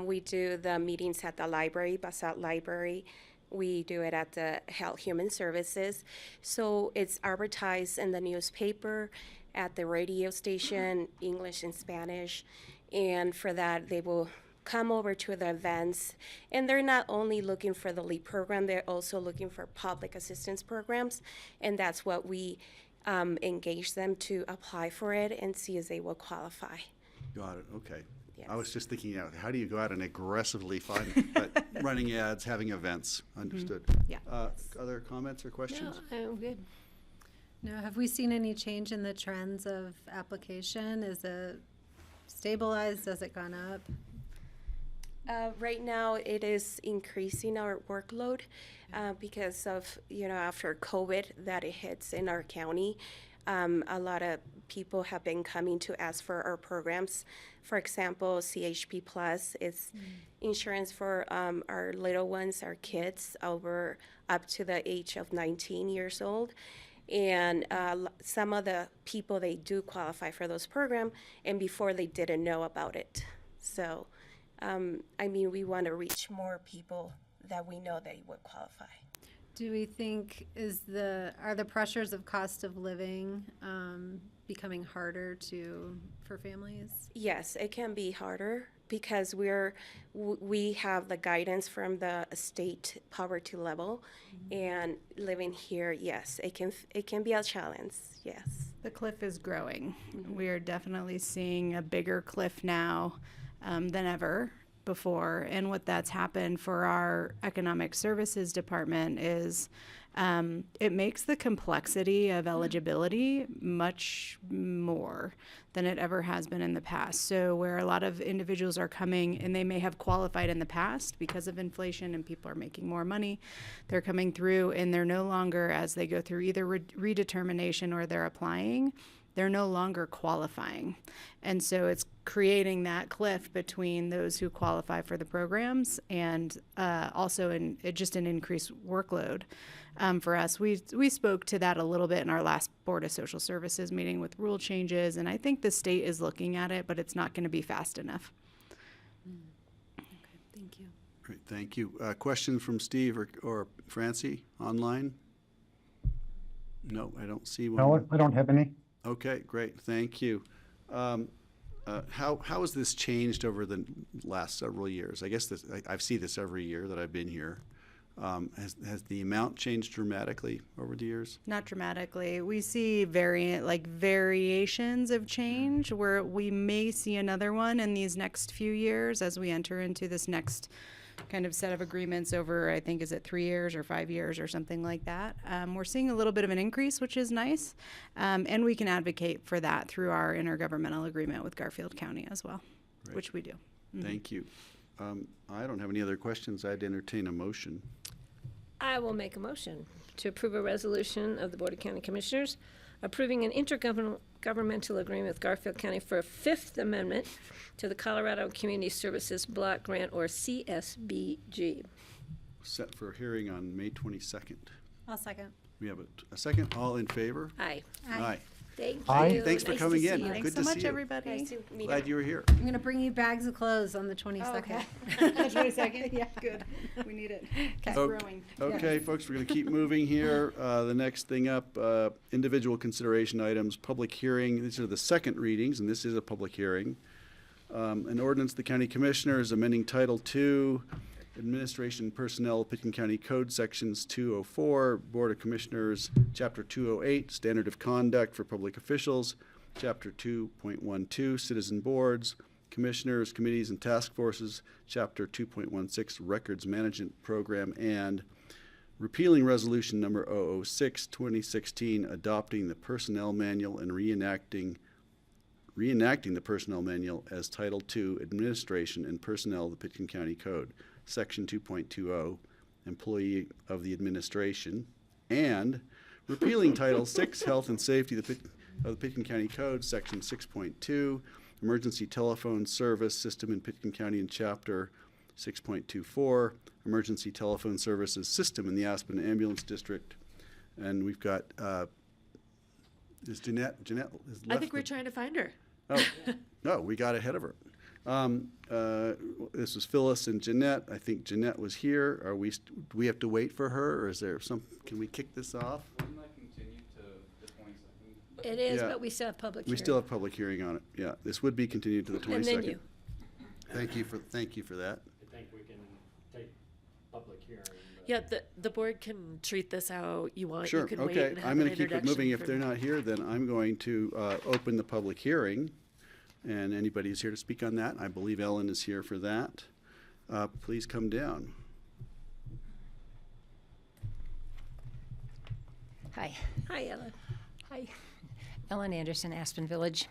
We do the meetings at the library, Basalt Library. We do it at the Health Human Services. So it's advertised in the newspaper, at the radio station, English and Spanish. And for that, they will come over to the events. And they're not only looking for the LEAP program, they're also looking for public assistance programs. And that's what we engage them to apply for it and see if they will qualify. Got it. Okay. Yes. I was just thinking, how do you go out and aggressively find running ads, having events? Understood. Yeah. Other comments or questions? No, I'm good. No, have we seen any change in the trends of application? Is it stabilized? Has it gone up? Right now, it is increasing our workload because of, after COVID that it hits in our county. A lot of people have been coming to ask for our programs. For example, CHP Plus is insurance for our little ones, our kids up to the age of 19 years old. And some of the people, they do qualify for those programs, and before they didn't know about it. So, we want to reach more people that we know they would qualify. Do we think are the pressures of cost of living becoming harder for families? Yes, it can be harder because we have the guidance from the state poverty level, and living here, yes, it can be a challenge. Yes. The cliff is growing. We are definitely seeing a bigger cliff now than ever before. And what that's happened for our economic services department is it makes the complexity of eligibility much more than it ever has been in the past. So where a lot of individuals are coming and they may have qualified in the past because of inflation and people are making more money, they're coming through and they're no longer, as they go through either redetermination or they're applying, they're no longer qualifying. And so it's creating that cliff between those who qualify for the programs and also just an increased workload for us. We spoke to that a little bit in our last Board of Social Services meeting with rule changes, and I think the state is looking at it, but it's not going to be fast enough. Okay, thank you. Great, thank you. Question from Steve or Francie online? No, I don't see one. No, I don't have any. Okay, great, thank you. How has this changed over the last several years? I guess I've seen this every year that I've been here. Has the amount changed dramatically over the years? Not dramatically. We see variations of change where we may see another one in these next few years as we enter into this next kind of set of agreements over, I think, is it 3 years or 5 years or something like that. We're seeing a little bit of an increase, which is nice. And we can advocate for that through our intergovernmental agreement with Garfield County as well, Great. which we do. Thank you. I don't have any other questions. I'd entertain a motion. I will make a motion to approve a resolution of the Board of County Commissioners approving an intergovernmental agreement with Garfield County for a Fifth Amendment to the Colorado Community Services Block Grant, or CSBG. Set for hearing on May 22nd. I'll second. We have a second. All in favor? Aye. Aye. Thank Aye. you. Thanks for Nice to coming see in. you. Thanks Good so to much, see you. everybody. Nice to meet Glad you were here. I'm going to bring you bags of clothes on the 22nd. The 22nd? Yeah, good. We need it. It's O- growing. Okay, folks, we're going to keep moving here. The next thing up, individual consideration items, public hearing. These are the second readings, and this is a public hearing. An ordinance, the county commissioners amending Title II, Administration Personnel, Pitkin County Code, Sections 204, Board of Commissioners, Chapter 208, Standard of Conduct for Public Officials, Chapter 2.12, Citizen Boards, Commissioners, Committees, and Task Forces, Chapter 2.16, Records Management Program, and repealing Resolution Number 006, 2016, adopting the Personnel Manual and reenacting the Personnel Manual as Title II, Administration and Personnel of the Pitkin County Code, Section 2.20, Employee of the Administration, and repealing Title VI, Health and Safety of the Pitkin County Code, Section 6.2, Emergency Telephone Service System in Pitkin County, in Chapter 6.24, Emergency Telephone Services System in the Aspen Ambulance District. And we've got, is Jeanette is left? I think we're trying to find her. Oh, no, we got ahead of her. This was Phyllis and Jeanette. I think Jeanette was here. Do we have to wait for her, or is there can we kick this off? Wouldn't that continue to the 22nd? It is, Yeah. but we still have public hearing. We still have public hearing on it. Yeah, this would be continued to the 22nd. And then you. Thank you for that. I think we can take public hearing. Yeah, the board can treat this how you want. Sure, You can wait okay. and have I'm an going to keep it moving. If introduction they're not here, then I'm going to open the public hearing. And anybody who's here to speak on that, I believe Ellen is here for that. Please come down. Hi, Hi, Ellen. Hi. Ellen Anderson, Aspen Village.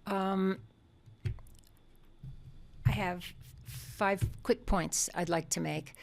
I have 5 quick points I'd like to make.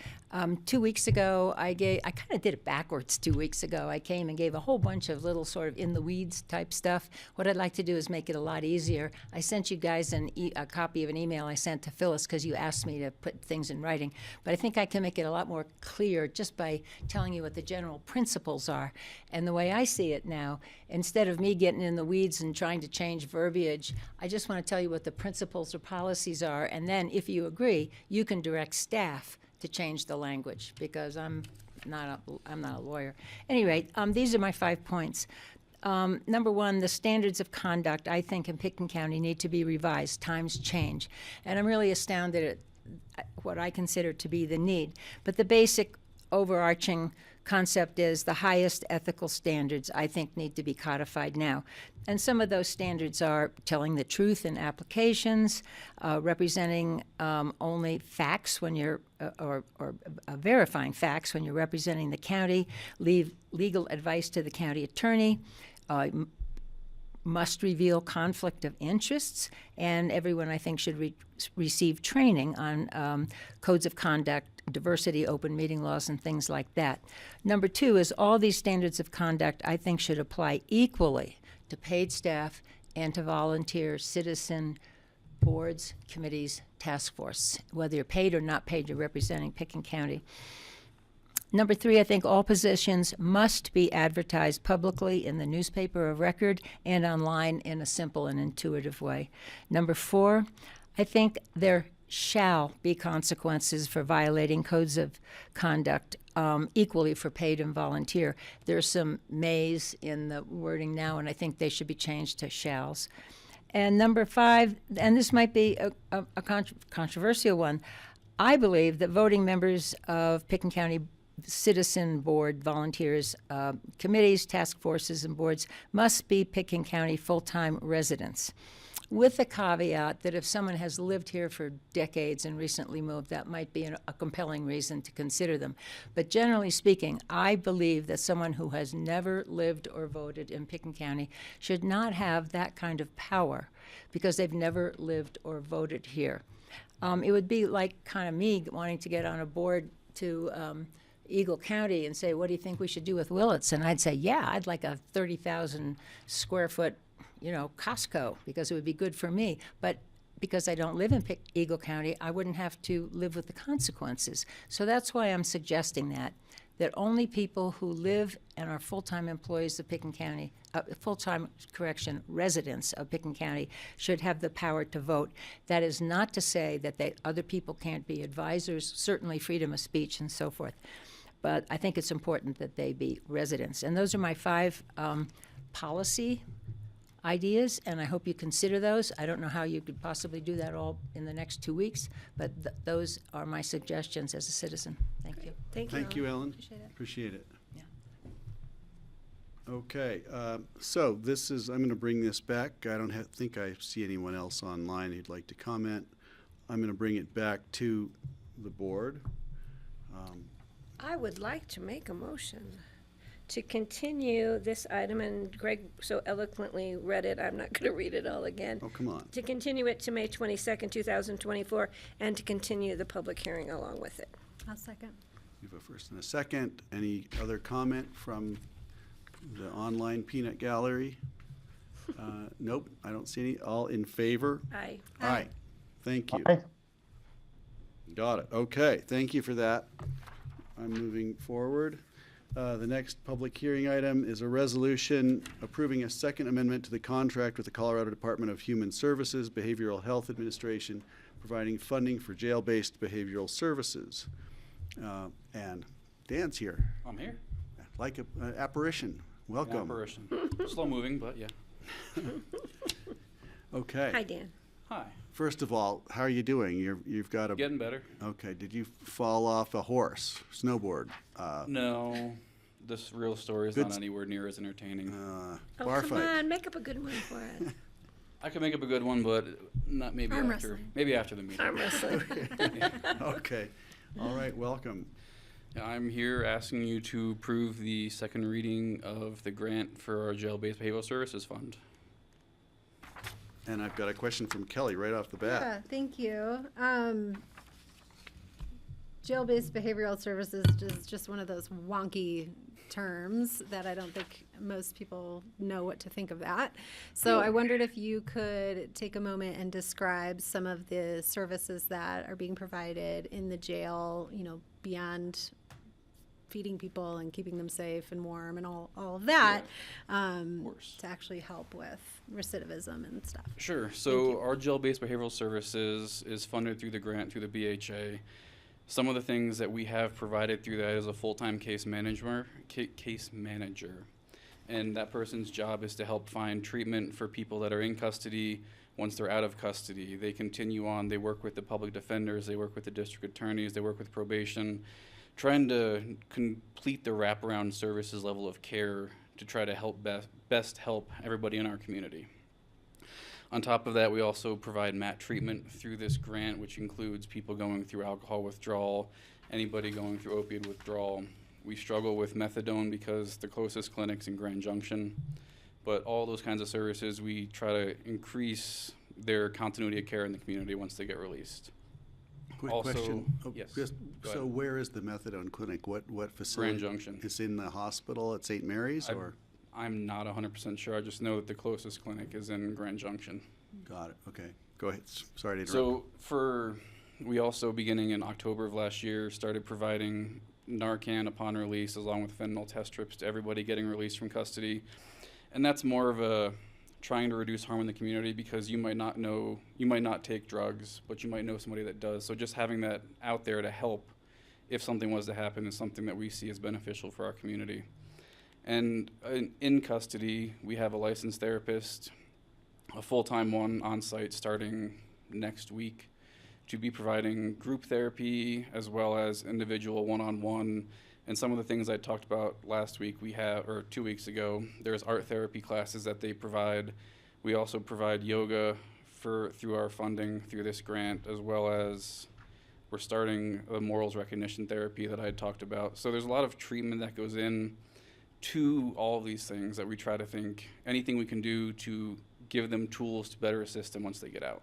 2 weeks ago, I kind of did it backwards 2 weeks ago. I came and gave a whole bunch of little sort of in the weeds type stuff. What I'd like to do is make it a lot easier. I sent you guys a copy of an email I sent to Phyllis because you asked me to put things in writing. But I think I can make it a lot more clear just by telling you what the general principles are. And the way I see it now, instead of me getting in the weeds and trying to change verbiage, I just want to tell you what the principles or policies are. And then if you agree, you can direct staff to change the language, because I'm not a lawyer. Anyway, these are my 5 points. Number one, the standards of conduct, I think, in Pickens County need to be revised. Times change. And I'm really astounded at what I consider to be the need. But the basic overarching concept is the highest ethical standards, I think, need to be codified now. And some of those standards are telling the truth in applications, representing only facts when you're, or verifying facts when you're representing the county, leave legal advice to the county attorney, must reveal conflict of interests, and everyone, I think, should receive training on codes of conduct, diversity, open meeting laws, and things like that. Number two is all these standards of conduct, I think, should apply equally to paid staff and to volunteer citizen boards, committees, task force. Whether you're paid or not paid, you're representing Pickens County. Number three, I think all positions must be advertised publicly in the newspaper of record and online in a simple and intuitive way. Number four, I think there shall be consequences for violating codes of conduct, equally for paid and volunteer. There's some mays in the wording now, and I think they should be changed to shalls. And number five, and this might be a controversial one, I believe that voting members of Pickens County Citizen Board, volunteers, committees, task forces, and boards must be Pickens County full-time residents, with the caveat that if someone has lived here for decades and recently moved, that might be a compelling reason to consider them. But generally speaking, I believe that someone who has never lived or voted in Pickens County should not have that kind of power because they've never lived or voted here. It would be like kind of me wanting to get on a board to Eagle County and say, what do you think we should do with Willits? And I'd say, yeah, I'd like a 30,000 square foot, Costco, because it would be good for me. But because I don't live in Eagle County, I wouldn't have to live with the consequences. So that's why I'm suggesting that only people who live and are full-time employees of Pickens County, residents of Pickens County should have the power to vote. That is not to say that other people can't be advisors, certainly freedom of speech and so forth. But I think it's important that they be residents. And those are my five policy ideas, and I hope you consider those. I don't know how you could possibly do that all in the next 2 weeks, but those are my suggestions as a citizen. Thank you. Thank you, Ellen. Appreciate it. Yeah. Okay, so I'm going to bring this back. I don't think I see anyone else online who'd like to comment. I'm going to bring it back to the board. I would like to make a motion to continue this item, and Greg so eloquently read it, I'm not going to read it all again. Oh, come on. To continue it to May 22nd, 2024, and to continue the public hearing along with it. I'll second. We have a first and a second. Any other comment from the online peanut gallery? Nope, I don't see any. All in favor? Aye. Aye. Thank you. Aye. Got it. Okay, thank you for that. I'm moving forward. The next public hearing item is a resolution approving a second amendment to the contract with the Colorado Department of Human Services Behavioral Health Administration, providing funding for jail-based behavioral services. And Dan's here. I'm here. Like an apparition. Welcome. An apparition. Slow moving, but yeah. Okay. Hi, Dan. Hi. First of all, how are you doing? You've got a... Getting better. Okay. Did you fall off a horse, snowboard? No. This real story is not anywhere near as entertaining. Bar come fight. on, make up a good one for us. I could make up a good one, but not maybe Arm after. wrestling. Maybe after the meeting. Arm wrestling. Okay. All right. Welcome. I'm here asking you to approve the second reading of the grant for our jail-based behavioral services fund. And I've got a question from Kelly right off the bat. Yeah, thank you. Jail-based behavioral services is just one of those wonky terms that I don't think most people know what to think of that. So I wondered if you could take a moment and describe some of the services that are being provided in the jail, beyond feeding people and keeping them safe and warm and all of that, to actually help with recidivism and stuff. Sure. So our jail-based behavioral services is funded through the grant through the BHA. Some of the things that we have provided through that is a full-time case manager, and that person's job is to help find treatment for people that are in custody. Once they're out of custody, they continue on. They work with the public defenders, they work with the district attorneys, they work with probation, trying to complete the wraparound services level of care to try to help best help everybody in our community. On top of that, we also provide MAT treatment through this grant, which includes people going through alcohol withdrawal, anybody going through opiate withdrawal. We struggle with methadone because the closest clinic's in Grand Junction. But all those kinds of services, we try to increase their continuity of care in the community once they get released. Quick Also- question. yes, Just, go so ahead. where is the methadone clinic? What facility? Grand Junction. It's in the hospital at St. Mary's, or? I'm not 100% sure. I just know that the closest clinic is in Grand Junction. Got it. Okay. Go ahead. Sorry to interrupt. So we also, beginning in October of last year, started providing Narcan upon release along with fentanyl test strips to everybody getting released from custody. And that's more of a trying to reduce harm in the community, because you might not take drugs, but you might know somebody that does. So just having that out there to help if something was to happen is something that we see as beneficial for our community. And in custody, we have a licensed therapist, a full-time one on site starting next week, to be providing group therapy as well as individual one-on-one. And some of the things I talked about last week, or 2 weeks ago, there's art therapy classes that they provide. We also provide yoga through our funding through this grant, as well as we're starting a morals recognition therapy that I had talked about. So there's a lot of treatment that goes in to all of these things that we try to think anything we can do to give them tools to better assist them once they get out.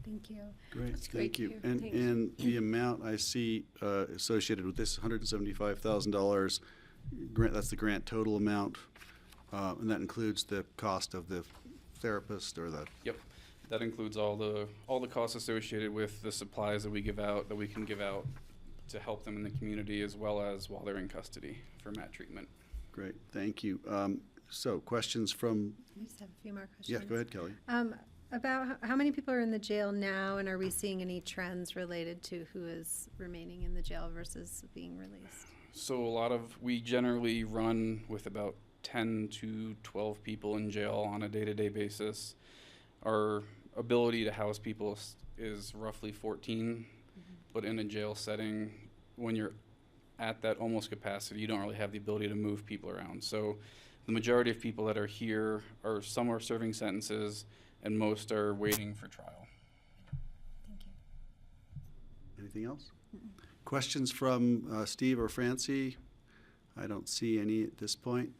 Thank you. Great, That's great thank to you. hear. And, Thanks. and the amount I see associated with this $175,000 grant, that's the grant total amount, and that includes the cost of the therapist or the. Yep, that includes all the costs associated with the supplies that we can give out to help them in the community, as well as while they're in custody for MAT treatment. Great, thank you. So questions from, I just have a few more questions. yeah, go ahead, Kelly. About how many people are in the jail now, and are we seeing any trends related to who is remaining in the jail versus being released? So we generally run with about 10 to 12 people in jail on a day-to-day basis. Our ability to house people is roughly 14, but in a jail setting, when you're at that almost capacity, you don't really have the ability to move people around. So the majority of people that are here some are serving sentences, and most are waiting for trial. Thank you. Anything else? Questions from Steve or Francie? I don't see any at this point.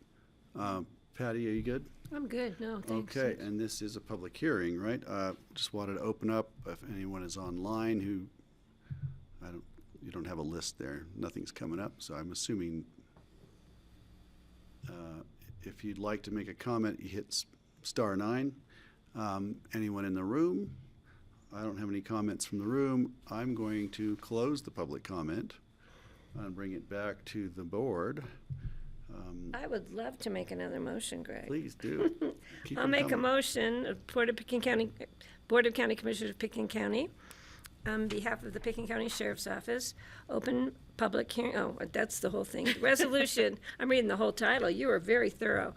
Patty, are you good? I'm good, no, thanks. Okay, and this is a public hearing, right? Just wanted to open up if anyone is online who, you don't have a list there. Nothing's coming up, so I'm assuming if you'd like to make a comment, you hit *9. Anyone in the room? I don't have any comments from the room. I'm going to close the public comment and bring it back to the board. I would love to make another motion, Greg. Please do. Keep I'll them make a coming. motion, Board of County Commissioners of Pickens County, on behalf of the Pickens County Sheriff's Office, open public hearing, that's the whole thing. Resolution, I'm reading the whole title, you are very thorough.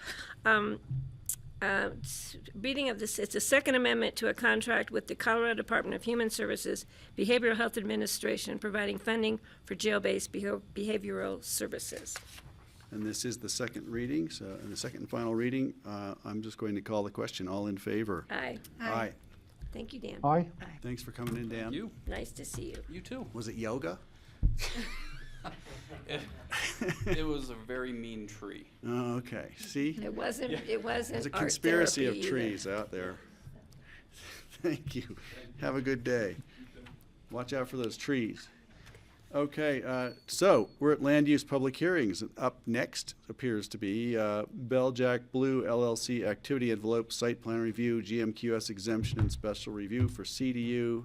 Reading of this, it's a second amendment to a contract with the Colorado Department of Human Services Behavioral Health Administration, providing funding for jail-based behavioral services. And this is the second reading, so in the second and final reading, I'm just going to call the question. All in favor? Aye. Aye. Thank you, Dan. Aye. Thanks for coming in, Dan. You. Nice to see you. You too. Was it yoga? It was a very mean tree. Oh, okay. See? It wasn't There's a art conspiracy of therapy either. trees out there. Thank you. Have a good day. Watch out for those trees. Okay, so we're at land use public hearings. Up next appears to be Bell Jack Blue LLC activity envelope site plan review, GMQS exemption and special review for CDU,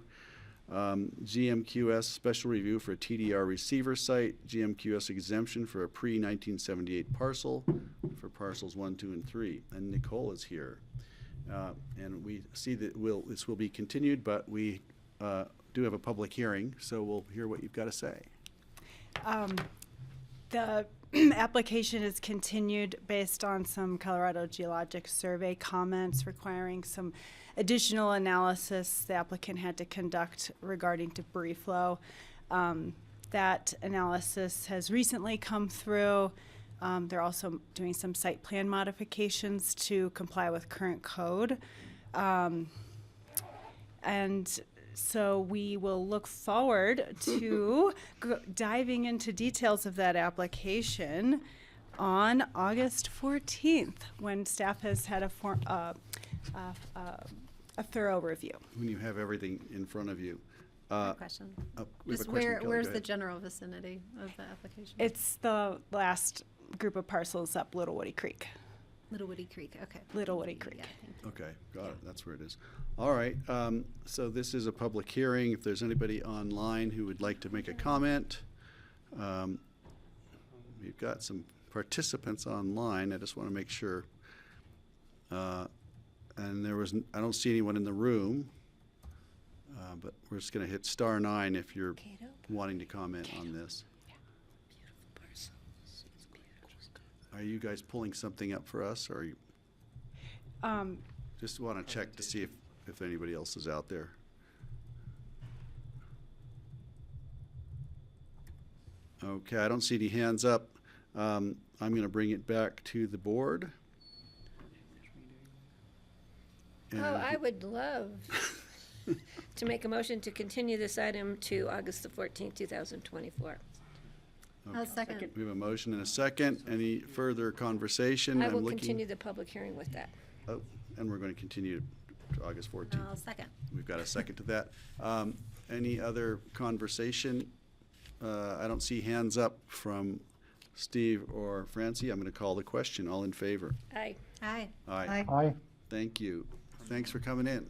GMQS special review for a TDR receiver site, GMQS exemption for a pre-1978 parcel for parcels 1, 2, and 3. And Nicole is here. And we see that this will be continued, but we do have a public hearing, so we'll hear what you've got to say. The application is continued based on some Colorado Geologic Survey comments requiring some additional analysis the applicant had to conduct regarding debris flow. That analysis has recently come through. They're also doing some site plan modifications to comply with current code. And so we will look forward to diving into details of that application on August 14th, when staff has had a thorough review. When you have everything in front of you. Question. We have a Just question, Kelly, where's go the ahead. general vicinity of the application? It's the last group of parcels up Little Woody Creek. Little Woody Creek, okay. Little Woody Creek. Okay, got it. That's where it is. All right. So this is a public hearing. If there's anybody online who would like to make a comment, we've got some participants online. I just want to make sure. And I don't see anyone in the room, but we're just going to hit *9 if you're wanting to comment on this. Are you guys pulling something up for us, or are you? Just want to check to see if anybody else is out there. Okay, I don't see any hands up. I'm going to bring it back to the board. I would love to make a motion to continue this item to August the 14th, 2024. I'll second. We have a motion and a second. Any further conversation? I I'm will looking- continue the public hearing with that. Oh, and we're going to continue to August 14th. I'll second. We've got a second to that. Any other conversation? I don't see hands up from Steve or Francie. I'm going to call the question. All in favor? Aye. Aye. Aye. Aye. Thank you. Thanks for coming in.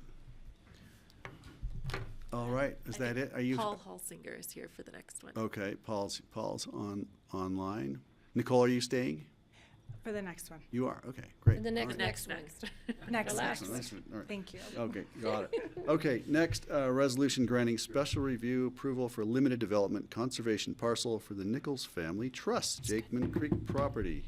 All right, is that it? Are you? Paul Halsinger is here for the next one. Okay, Paul's online. Nicole, are you staying? For the next one. You are, okay, great. The next, All right. next. Next. Next one, all right. Thank you. Okay, got it. Okay, next, resolution granting special review approval for limited development conservation parcel for the Nichols Family Trust, Jakeman Creek property.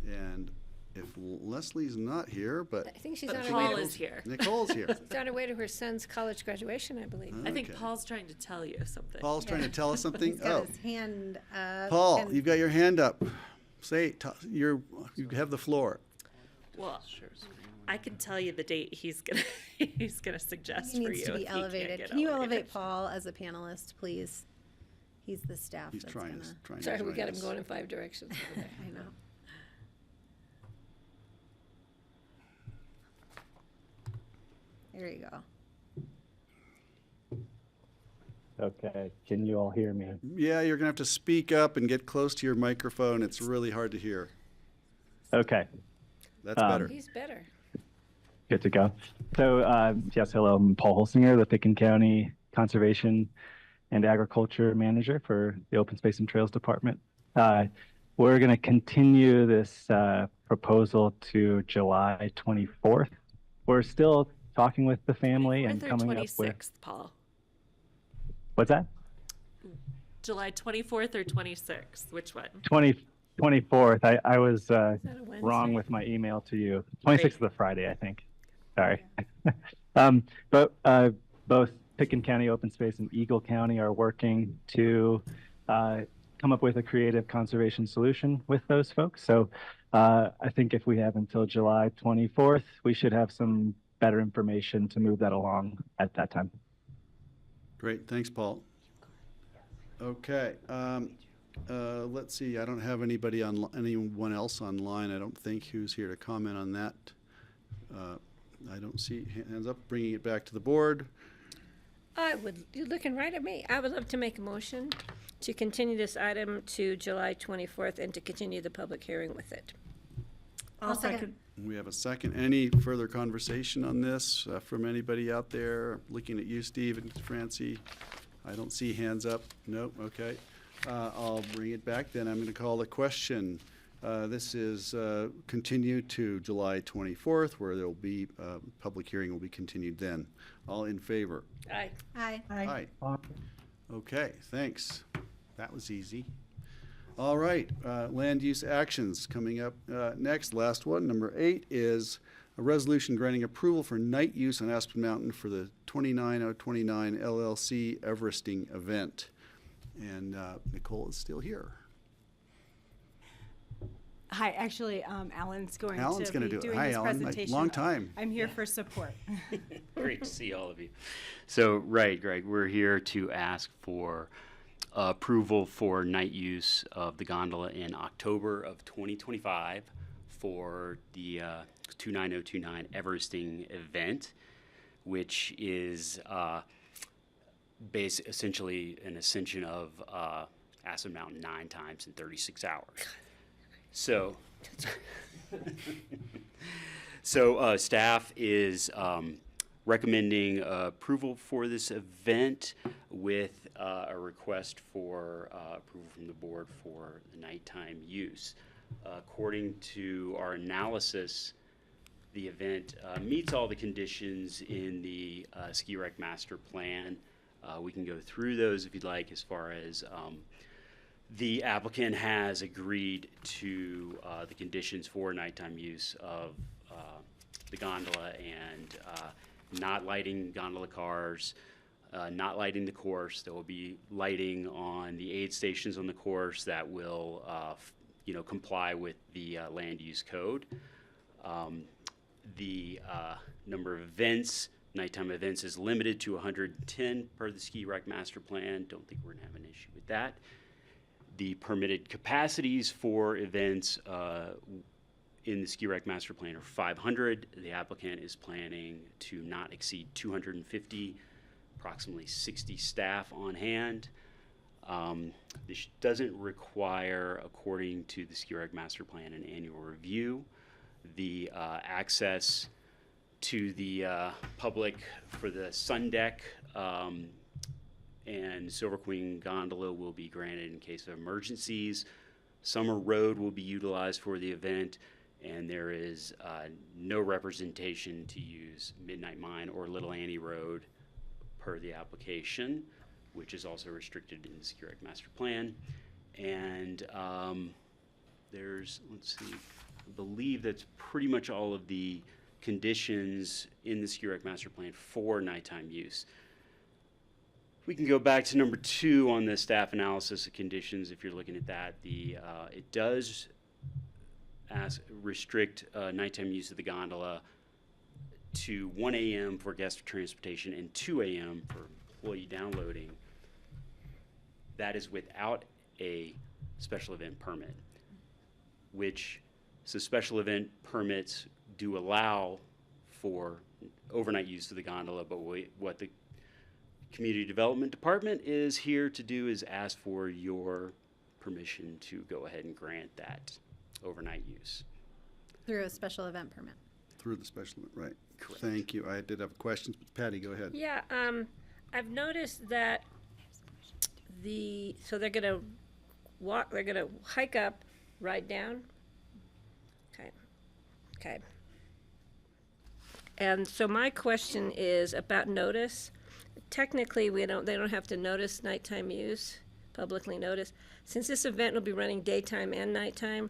And if Leslie's not here, but. I think she's But on her Paul way to. is here. Nicole's here. She's on her way to her son's college graduation, I believe. I think Okay. Paul's trying to tell you something. Paul's trying to tell us something? He's got Oh, his hand up. Paul, and- you've got your hand up. Say, you have the floor. Well, I can tell you the date he's gonna suggest He for needs you. to be if he can't elevated. get Can you elevate Paul as a panelist, please? He's the staff He's that's trying gonna. to Sorry, we join got him us. going in 5 directions over there. I know. There you go. Okay, can you all hear me? Yeah, you're gonna have to speak up and get close to your microphone. It's really hard to hear. Okay, That's better. He's better. good to go. So, yes, hello, I'm Paul Holsinger, the Picken County Conservation and Agriculture Manager for the Open Space and Trails Department. We're going to continue this proposal to July 24th. We're still talking with the family and 24th or coming up with. 26th, Paul. What's that? July 24th or 26th? Which one? 24th. I was a wrong Wednesday? with my email to you. 26th is a Friday, I think. Sorry. But both Picken County Open Space and Eagle County are working to come up with a creative conservation solution with those folks. So I think if we have until July 24th, we should have some better information to move that along at that time. Great, thanks, Paul. Okay, let's see, I don't have anyone else online, I don't think, who's here to comment on that. I don't see hands up. Bringing it back to the board. You're looking right at me. I would love to make a motion to continue this item to July 24th and to continue the public hearing with it. I'll second. We have a second. Any further conversation on this from anybody out there? Looking at you, Steve and Francie. I don't see hands up. Nope, okay. I'll bring it back then. I'm going to call the question. This is continued to July 24th, where there will be, public hearing will be continued then. All in favor? Aye. Aye. Aye. Okay, thanks. That was easy. All right, land use actions coming up next. Last one, number 8, is a resolution granting approval for night use on Aspen Mountain for the 29/29 LLC Everesting event. And Nicole is still here. Hi, actually, Alan's going Alan's to gonna be do it. doing Hi, this Alan. presentation. Long time. I'm here for support. Great to see all of you. So, right, Greg, we're here to ask for approval for night use of the gondola in October of 2025 for the 29029 Everesting event, which is essentially an ascension of Aspen Mountain 9 times in 36 hours. So, staff is recommending approval for this event with a request for approval from the board for the nighttime use. According to our analysis, the event meets all the conditions in the ski rec master plan. We can go through those if you'd like, as far as the applicant has agreed to the conditions for nighttime use of the gondola and not lighting gondola cars, not lighting the course. There will be lighting on the aid stations on the course that will, comply with the land use code. The number of events, nighttime events, is limited to 110 per the ski rec master plan. Don't think we're gonna have an issue with that. The permitted capacities for events in the ski rec master plan are 500. The applicant is planning to not exceed 250, approximately 60 staff on hand. This doesn't require, according to the ski rec master plan, an annual review. The access to the public for the sun deck and Silver Queen gondola will be granted in case of emergencies. Summer Road will be utilized for the event, and there is no representation to use Midnight Mine or Little Annie Road per the application, which is also restricted in the ski rec master plan. And let's see, I believe that's pretty much all of the conditions in the ski rec master plan for nighttime use. We can go back to number 2 on the staff analysis of conditions. If you're looking at that, it does restrict nighttime use of the gondola to 1 a.m. for guest transportation and 2 a.m. for employee downloading. That is without a special event permit, so special event permits do allow for overnight use of the gondola, but what the Community Development Department is here to do is ask for your permission to go ahead and grant that overnight use. Through a special event permit. Through the special event, right. Correct. Thank you. I did have questions, but Patty, go ahead. Yeah, I've noticed that so they're gonna hike up, ride down. Okay. And so my question is about notice. Technically, they don't have to notice nighttime use, publicly notice. Since this event will be running daytime and nighttime,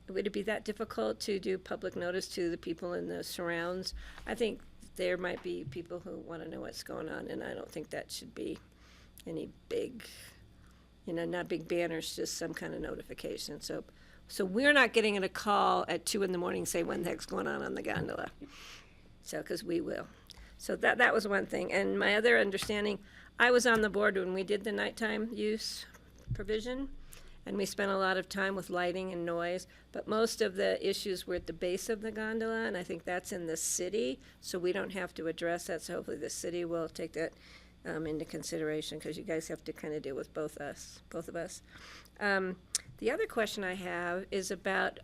would it be that difficult to do public notice to the people in the surrounds? I think there might be people who want to know what's going on, and I don't think that should be any big, not big banners, just some kind of notification. So we're not getting a call at 2 a.m. say what the heck's going on the gondola. So, because we will. So that was one thing. And my other understanding, I was on the board when we did the nighttime use provision, and we spent a lot of time with lighting and noise, but most of the issues were at the base of the gondola, and I think that's in the city, so we don't have to address that. So hopefully the city will take that into consideration, because you guys have to kind of deal with both of us. The other question I have is about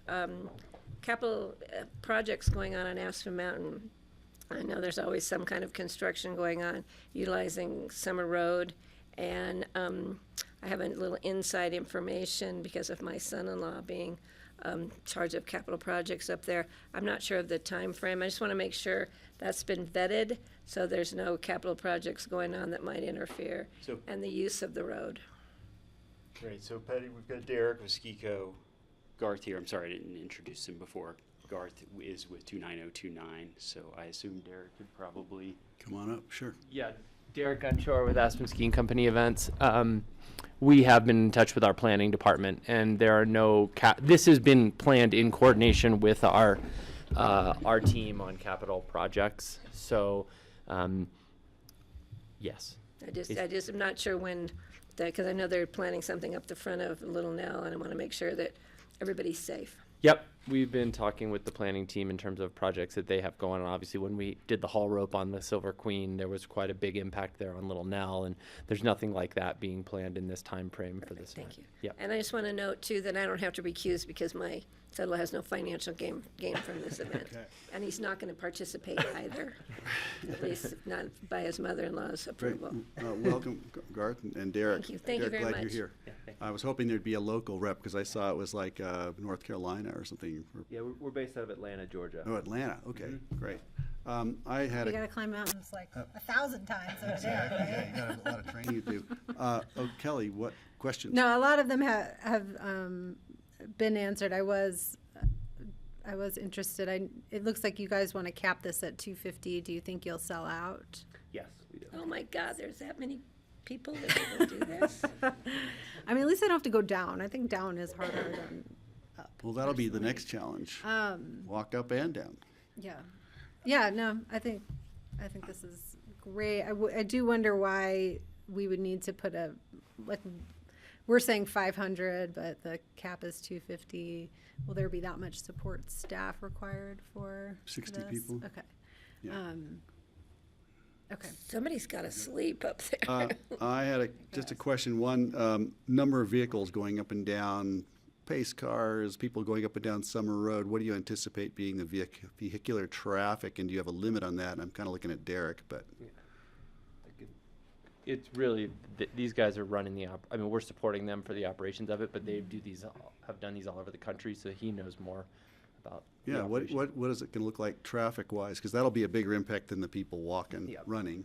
capital projects going on Aspen Mountain. I know there's always some kind of construction going on utilizing Summer Road, and I have a little inside information because of my son-in-law being in charge of capital projects up there. I'm not sure of the time frame. I just want to make sure that's been vetted, so there's no capital projects going on that might interfere, and the use of the road. Great. So Patty, we've got Derek with Skico, Garth here. I'm sorry I didn't introduce him before. Garth is with 29029, so I assume Derek could probably come on up. Sure. Yeah, Derek Gunshore with Aspen Skiing Company Events. We have been in touch with our planning department, and there are no this has been planned in coordination with our team on capital projects. So, yes. I just am not sure when, because I know they're planning something up the front of Little Nell, and I want to make sure that everybody's safe. Yep, we've been talking with the planning team in terms of projects that they have going on. Obviously, when we did the haul rope on the Silver Queen, there was quite a big impact there on Little Nell, and there's nothing like that being planned in this time frame for this event. Thank you. Yep. And I just want to note too that I don't have to recuse because my son has no financial gain from this event, and he's not going to participate either, at least not by his mother-in-law's Great. approval. Welcome, Garth and Derek. Thank you. Thank you Derek, very glad much. you're here. I was hoping there'd be a local rep because I saw it was like North Carolina or something. Yeah, we're based out of Atlanta, Georgia. Oh, Atlanta. Okay, great. I had You got to climb mountains like 1,000 times over there, right? You got a lot of training to do. Kelly, what questions? No, a lot of them have been answered. I was interested. It looks like you guys want to cap this at 250. Do you think you'll sell out? Yes, we do. Oh my God, there's that many people that will do this. I mean, at least I don't have to go down. I think down is harder than up. Well, that'll be the next challenge. Walk up and down. Yeah. Yeah, no, I think this is great. I do wonder why we would need to put we're saying 500, but the cap is 250. Will there be that much support staff required for 60 this? people. Okay. Yeah. Okay. Somebody's got to sleep up there. I had just a question. One, number of vehicles going up and down, pace cars, people going up and down Summer Road. What do you anticipate being the vehicular traffic, and do you have a limit on that? I'm kind of looking at Derek, but. It's really these guys are running I mean, we're supporting them for the operations of it, but they have done these all over the country, so he knows more about. Yeah, what is it going to look like traffic-wise? Because that'll be a bigger impact than the people walking, running.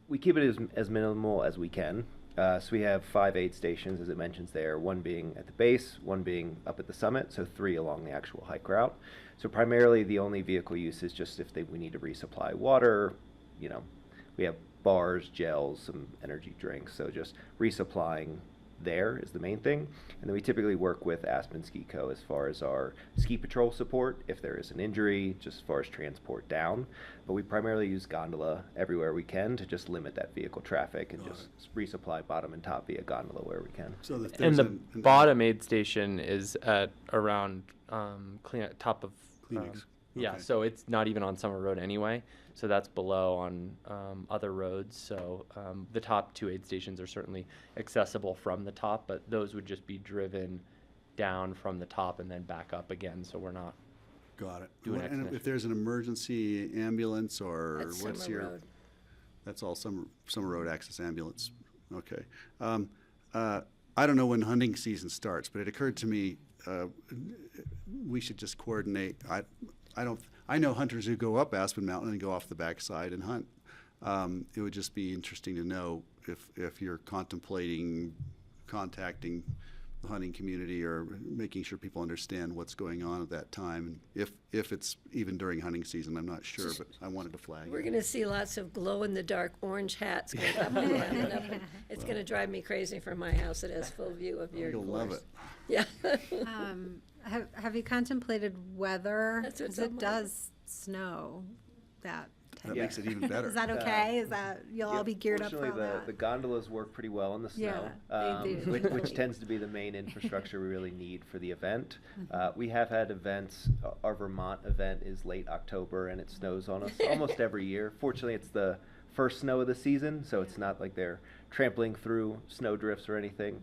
We keep it as minimal as we can. So we have 5 aid stations, as it mentions there, one being at the base, one being up at the summit, so 3 along the actual hike route. So primarily the only vehicle use is just if we need to resupply water, we have bars, gels, some energy drinks, so just resupplying there is the main thing. And then we typically work with Aspen Ski Co. as far as our ski patrol support, if there is an injury, just as far as transport down. But we primarily use gondola everywhere we can to just limit that vehicle traffic and just resupply bottom and top via gondola where we can. So and the bottom aid station is at around top of Kleenex. Yeah, Okay. so it's not even on Summer Road anyway. So that's below on other roads. So the top 2 aid stations are certainly accessible from the top, but those would just be driven down from the top and then back up again. So we're not. Got it. Doing And if there's an emergency ambulance or That's what's Summer your? Road. That's all Summer Road Access Ambulance. Okay. I don't know when hunting season starts, but it occurred to me we should just coordinate. I know hunters who go up Aspen Mountain and go off the backside and hunt. It would just be interesting to know if you're contemplating contacting the hunting community or making sure people understand what's going on at that time. And if it's even during hunting season, I'm not sure, but I wanted to flag We're it. going to see lots of glow-in-the-dark orange hats going up and around and up. It's going to drive me crazy from my house. It has full view of your You'll love it. Yeah. Have you contemplated weather? That's what's Because it on my does snow that That makes it even better. Is that okay? Is that you'll all be geared up for all Fortunately, that? the gondolas work pretty well in the snow, Yeah, they do. which tends to be the main infrastructure we really need for the event. We have had events. Our Vermont event is late October, and it snows on us almost every year. Fortunately, it's the first snow of the season, so it's not like they're trampling through snow drifts or anything.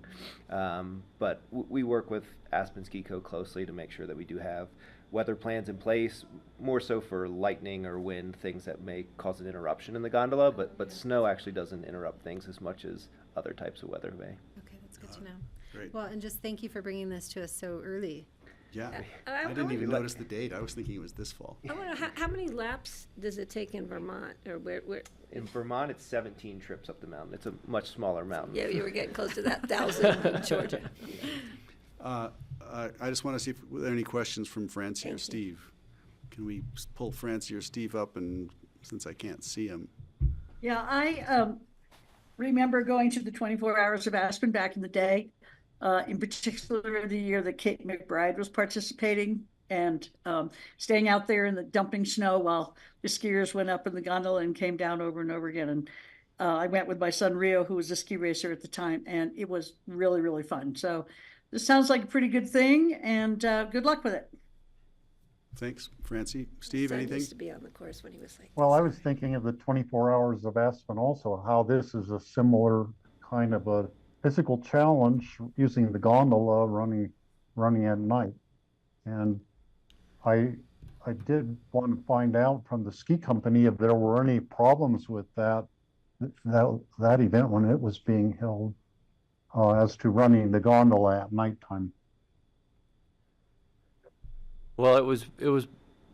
But we work with Aspen Ski Co. closely to make sure that we do have weather plans in place, more so for lightning or wind, things that may cause an interruption in the gondola, but snow actually doesn't interrupt things as much as other types of weather may. Okay, that's good to know. Great. Well, and just thank you for bringing this to us so early. Yeah, I I didn't wonder- even notice the date. I was thinking it was this fall. I wonder, how many laps does it take in Vermont, or where? In Vermont, it's 17 trips up the mountain. It's a much smaller mountain. Yeah, you were getting close to that 1,000 in Georgia. I just want to see if there are any questions from Francie or Steve. Can we pull Francie or Steve up, and since I can't see him? Yeah, I remember going to the 24 Hours of Aspen back in the day, in particular the year that Kate McBride was participating, and staying out there in the dumping snow while the skiers went up in the gondola and came down over and over again. And I went with my son Rio, who was a ski racer at the time, and it was really, really fun. So this sounds like a pretty good thing, and good luck with it. Thanks, Francie. Steve, Son anything? used to be on the course when he was like. Well, I was thinking of the 24 Hours of Aspen also, how this is a similar kind of a physical challenge using the gondola running at night. And I did want to find out from the ski company if there were any problems with that event when it was being held, as to running the gondola at nighttime. Well, it was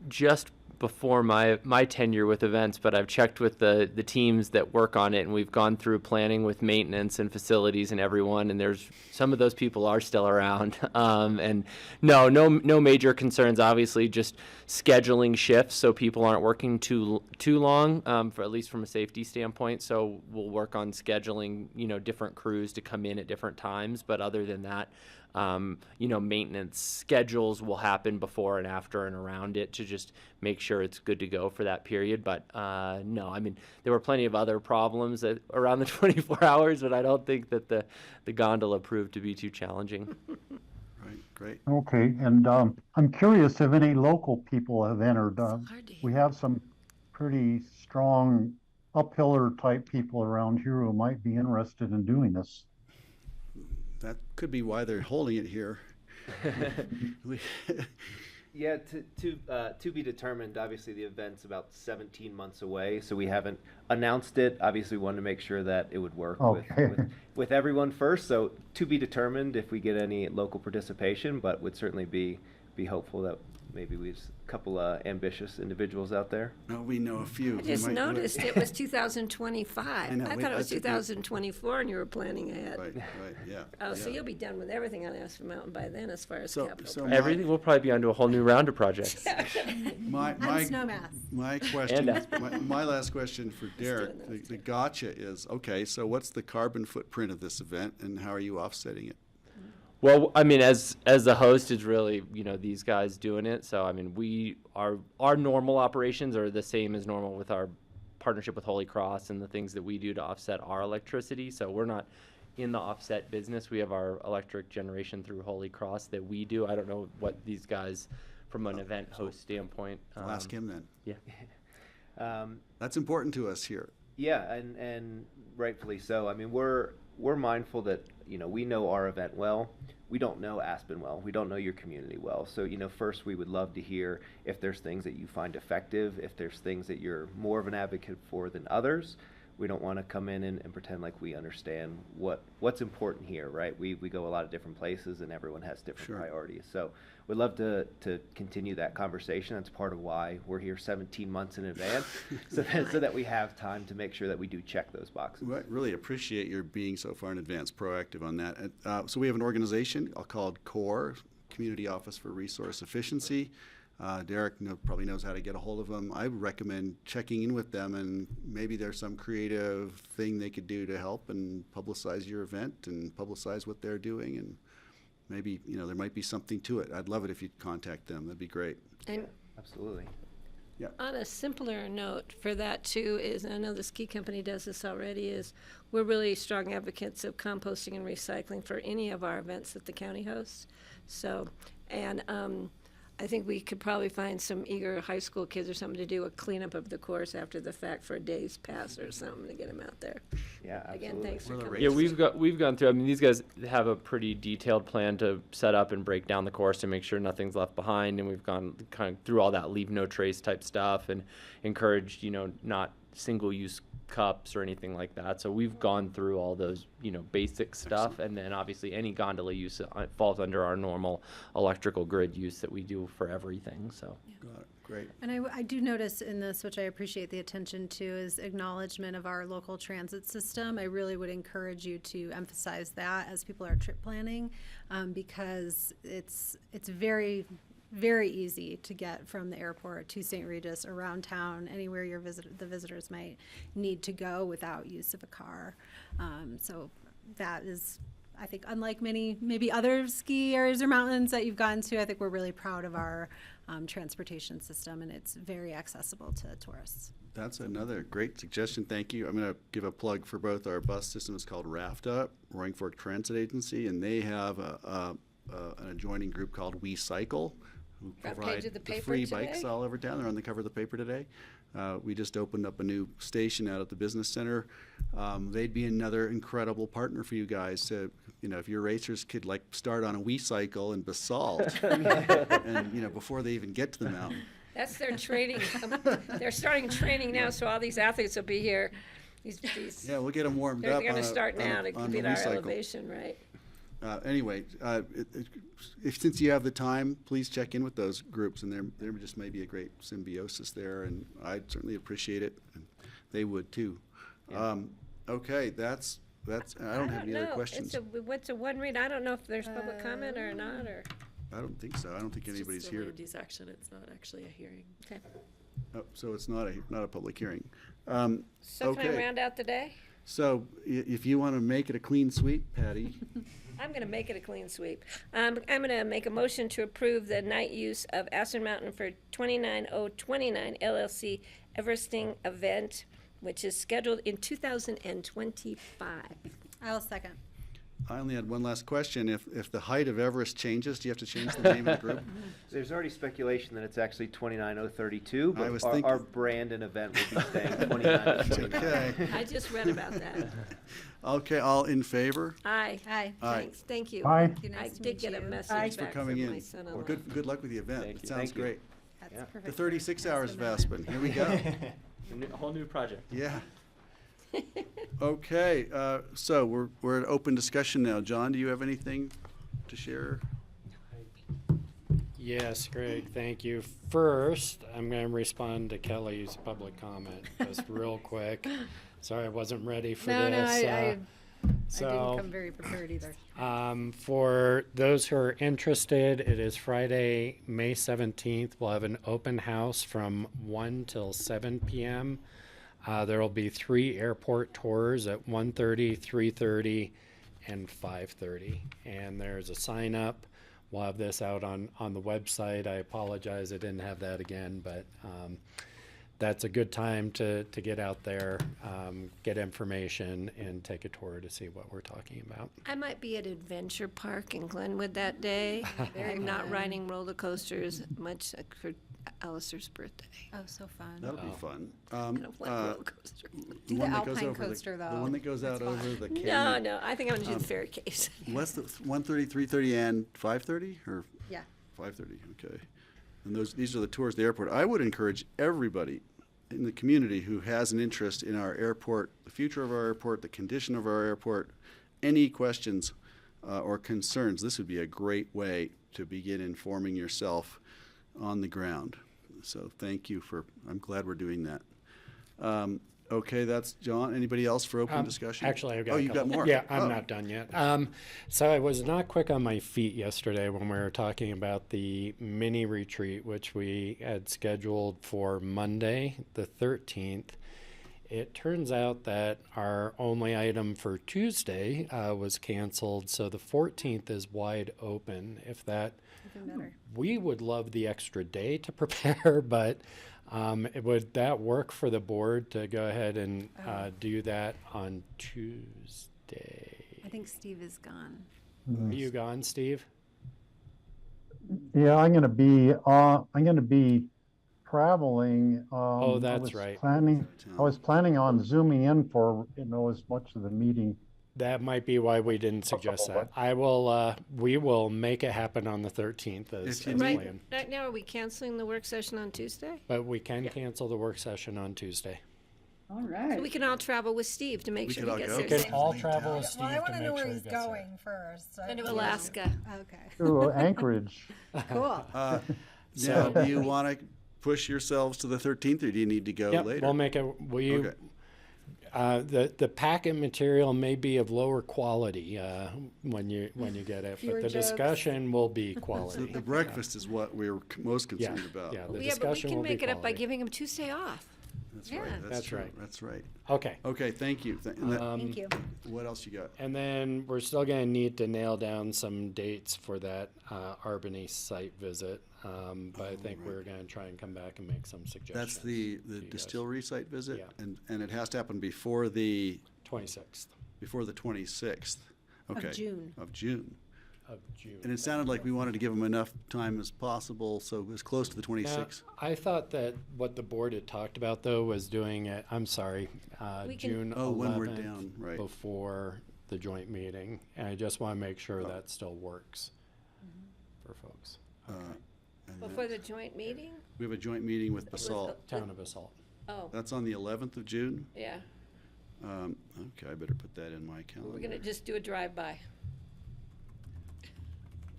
just before my tenure with events, but I've checked with the teams that work on it, and we've gone through planning with maintenance and facilities and everyone, and there's some of those people are still around. And no major concerns. Obviously, just scheduling shifts so people aren't working too long, for at least from a safety standpoint. So we'll work on scheduling, different crews to come in at different times. But other than that, maintenance schedules will happen before and after and around it to just make sure it's good to go for that period. But no, I mean, there were plenty of other problems around the 24 hours, but I don't think that the gondola proved to be too challenging. Right, great. Okay, and I'm curious if any local people have entered. We have some pretty strong uphiller type people around here who might be interested in doing this. That could be why they're holding it here. Yeah, to be determined. Obviously, the event's about 17 months away, so we haven't announced it. Obviously, we wanted to make sure that it would work with everyone first. So to be determined if we get any local participation, but would certainly be hopeful that maybe we have a couple ambitious individuals out there. No, we know a few. I just noticed it was 2025. I know, thought it was 2024 and you were planning ahead. Right, yeah. Oh, so you'll be done with everything on Aspen Mountain by then as far as capital. So Everything will probably be onto a whole new round of projects. My snowmass. My question, my last question for Derek, the gotcha is, okay, so what's the carbon footprint of this event and how are you offsetting it? Well, I mean, as the host, is really, these guys doing it. So, I mean, our normal operations are the same as normal with our partnership with Holy Cross and the things that we do to offset our electricity. So we're not in the offset business. We have our electric generation through Holy Cross that we do. I don't know what these guys, from an event host standpoint. I'll ask him then. Yeah. That's important to us here. Yeah, and rightfully so. I mean, we're mindful that, we know our event well. We don't know Aspen well. We don't know your community well. So, first we would love to hear if there's things that you find effective, if there's things that you're more of an advocate for than others. We don't want to come in and pretend like we understand what's important here, right? We go a lot of different places and everyone has different priorities. So we'd love to continue that conversation. That's part of why we're here 17 months in advance, so that we have time to make sure that we do check those boxes. Well, I really appreciate your being so far in advance, proactive on that. So we have an organization called CORE, Community Office for Resource Efficiency. Derek probably knows how to get a hold of them. I recommend checking in with them, and maybe there's some creative thing they could do to help and publicize your event and publicize what they're doing, and maybe there might be something to it. I'd love it if you'd contact them. That'd be great. And absolutely. Yeah. On a simpler note for that too is, and I know the ski company does this already, is we're really strong advocates of composting and recycling for any of our events that the county hosts. So, and I think we could probably find some eager high school kids or something to do a cleanup of the course after the fact for a day's pass or something to get them out there. Yeah, absolutely. Again, thanks for coming. Yeah, we've gone through. I mean, these guys have a pretty detailed plan to set up and break down the course to make sure nothing's left behind, and we've gone kind of through all that leave no trace type stuff and encouraged, not single-use cups or anything like that. So we've gone through all those, basic stuff. And then obviously any gondola use falls under our normal electrical grid use that we do for everything. So. Got it. Great. And I do notice in this, which I appreciate the attention to, is acknowledgement of our local transit system. I really would encourage you to emphasize that as people are trip planning, because it's very, very easy to get from the airport to St. Regis, around town, anywhere the visitors might need to go without use of a car. So that is, I think, unlike maybe other ski areas or mountains that you've gone to, I think we're really proud of our transportation system, and it's very accessible to tourists. That's another great suggestion. Thank you. I'm going to give a plug for both our bus system. It's called RAFTA, Roaring Fork Transit Agency, and they have an adjoining group called We Cycle, who Front provide page of the the paper free today? bikes all over town. They're on the cover of the paper today. We just opened up a new station out at the business center. They'd be another incredible partner for you guys to, if your racers could start on a We Cycle in Basalt, and before they even get to the mountain. That's their training. They're starting training now, so all these athletes will be here. These Yeah, we'll get them warmed they're up. going to on a- start on a- now to on the get our We Cycle. elevation right. Anyway, since you have the time, please check in with those groups, and there just may be a great symbiosis there, and I'd certainly appreciate it, and they would too. Okay, that's. I don't have any other questions. What's a one read? I don't know if there's public comment or not, or. I don't think so. I don't think anybody's It's just here. a land use action. It's not actually a hearing. Okay. Oh, so it's not a public hearing. So can I Okay. round out the day? So if you want to make it a clean sweep, Patty. I'm going to make it a clean sweep. I'm going to make a motion to approve the night use of Aspen Mountain for 29029 LLC Everesting event, which is scheduled in 2025. I'll second. I only had one last question. If the height of Everest changes, do you have to change the name of the group? There's already speculation that it's actually 29032, I was but thinking- our brand and event will be staying 29029. Okay. I just read about that. Okay, all in favor? Aye. Aye. Aye. Thanks. Thank you. Aye. Thank you. I Nice to did meet get a you. message Thanks for back coming from my in. son-in-law. Well, good luck with the event. Thank It you. sounds Thank you. great. That's Yeah. perfect. The 36 hours of That's Aspen. Here we go. A whole new project. Yeah. Okay, so we're at open discussion now. John, do you have anything to share? Yes, Greg, thank you. First, I'm going to respond to Kelly's public comment just real quick. Sorry, I wasn't ready for No, this. I so, didn't come very prepared either. For those who are interested, it is Friday, May 17th. We'll have an open house from 1 till 7 p.m. There will be 3 airport tours at 1:30, 3:30, and 5:30. And there's a sign up. We'll have this out on the website. I apologize I didn't have that again, but that's a good time to get out there, get information, and take a tour to see what we're talking about. I might be at Adventure Park in Glenwood that day. I'm not riding roller coasters much for Alistair's birthday. Oh, so fun. That'll be fun. I don't like roller coasters. Do the one that goes Alpine over coaster, the though. one that goes That's out over fun. the canyon. No, I think I'm going to do the fairy caves. What's the 1:30, 3:30, and 5:30, or Yeah. 5:30? Okay. And these are the tours of the airport. I would encourage everybody in the community who has an interest in our airport, the future of our airport, the condition of our airport, any questions or concerns. This would be a great way to begin informing yourself on the ground. So thank you I'm glad we're doing that. Okay, that's John. Anybody else for open discussion? Actually, I've got Oh, a you've got couple. more? Yeah, I'm Oh. not done yet. So I was not quick on my feet yesterday when we were talking about the mini retreat, which we had scheduled for Monday, the 13th. It turns out that our only item for Tuesday was canceled, so the 14th is wide open. If that, Even better. we would love the extra day to prepare, but would that work for the board to go ahead and do that on Tuesday? I think Steve is gone. Are you gone, Steve? Yeah, I'm gonna be traveling. Oh, that's I was right. I was planning on zooming in for, as much of the meeting. That might be why we didn't suggest that. We will make it happen on the 13th as planned. Right now, are we canceling the work session on Tuesday? But we can cancel the work session on Tuesday. All right. So we can all travel with Steve to make We sure could all he gets go. there We safe. could all travel with Well, I want to know where he's going first. Going to Alaska. Okay. To Anchorage. Cool. Now, So- do you want to push yourselves to the 13th, or do you need to go Yep, later? we'll make it. Okay. The packet material may be of lower quality when you get it, Fewer but the jokes. discussion will be So quality. the breakfast is what we're most concerned about. Yeah, the Yeah, but we discussion can will be make it up by quality. giving him Tuesday off. That's Yeah. right. That's true. right. That's right. Okay. Okay, thank you. Thank you. What else you got? And then we're still going to need to nail down some dates for that Albany site visit. But I think we're going to try and come back and make some suggestions. That's the to you guys. distillery site visit? Yeah. And it has to happen before the 26th 26th. Okay. June. Of June. of June. And it sounded like we wanted to give them enough time as possible, so as close to the 26th. I thought that what the board had talked about, though, was doing it, I'm sorry, We can- June 11th. Oh, when we're down, right. Before the joint meeting. And I just want to make sure that still works for folks. And Before the joint meeting? we have a joint meeting with Basalt. Town of Basalt. Oh, That's on the 11th of June? yeah. Okay, I better put that in my calendar. We're gonna just do a drive-by.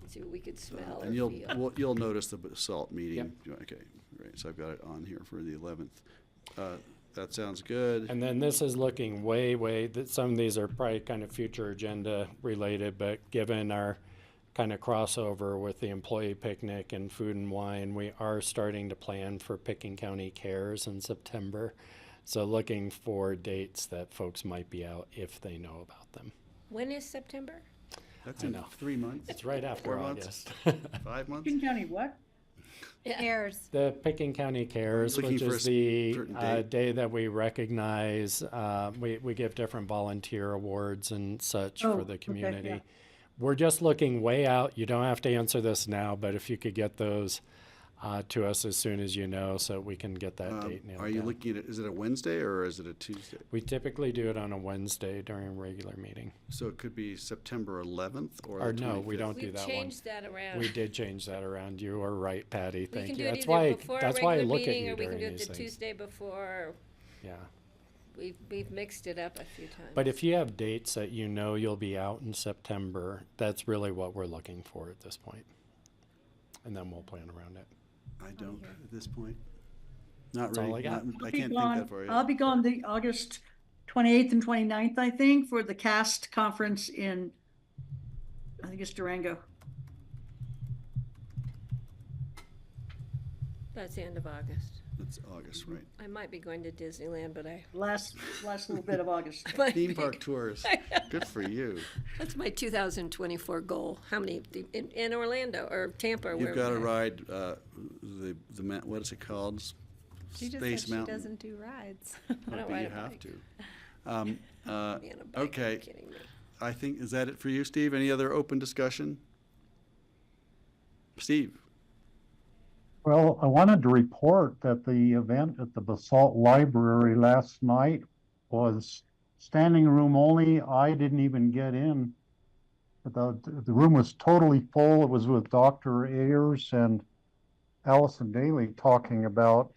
See what we could smell or And you'll, feel. you'll notice the Basalt meeting. Okay, great, so I've got it on here for the 11th. That sounds good. And then this is looking way, that some of these are probably kind of future agenda related, but given our kind of crossover with the employee picnic and food and wine, we are starting to plan for Pickens County Cares in September. So looking for dates that folks might be out if they know about them. When is September? That's I in know. 3 months. It's right after 4 months? August. 5 months? Pickens County what? Cares. The Pickens County Cares, Looking which for a is the certain date. day that we recognize, we give different volunteer awards and such Oh, for the okay, community. yeah. We're just looking way out. You don't have to answer this now, but if you could get those to us as soon as you know, so we can get that date nailed Are you down. looking at, is it a Wednesday or is it a Tuesday? We typically do it on a Wednesday during a regular meeting. So it could be September 11th or Or the 25th? no, we don't do We've that one. changed that around. We did change that around. You are right, Patty. We Thank can you. do it That's either why, before a that's why I regular look at meeting, you or we can during do it these the things. Tuesday before. Yeah. We've mixed it up a few times. But if you have dates that you know you'll be out in September, that's really what we're looking for at this point. And then we'll plan around it. I don't at this point. Not That's all really. I got. I can't think that far I'll yet. be gone the August 28th and 29th, I think, for the CAST conference in, I think it's Durango. That's the end of August. It's August, right? I might be going to Disneyland, but Last little bit of August. might Theme be- park tours. Good for you. That's my 2024 goal. How many in Orlando or Tampa or You've wherever? got to we are. ride what is it called? She just Space said she Mountain. doesn't do rides. I don't But ride you a have bike. to. Be on a bike, Okay. Are you kidding me? I think, is that it for you, Steve? Any other open discussion? Steve? Well, I wanted to report that the event at the Basalt Library last night was standing room only. I didn't even get in. The room was totally full. It was with Dr. Ayers and Allison Daly talking about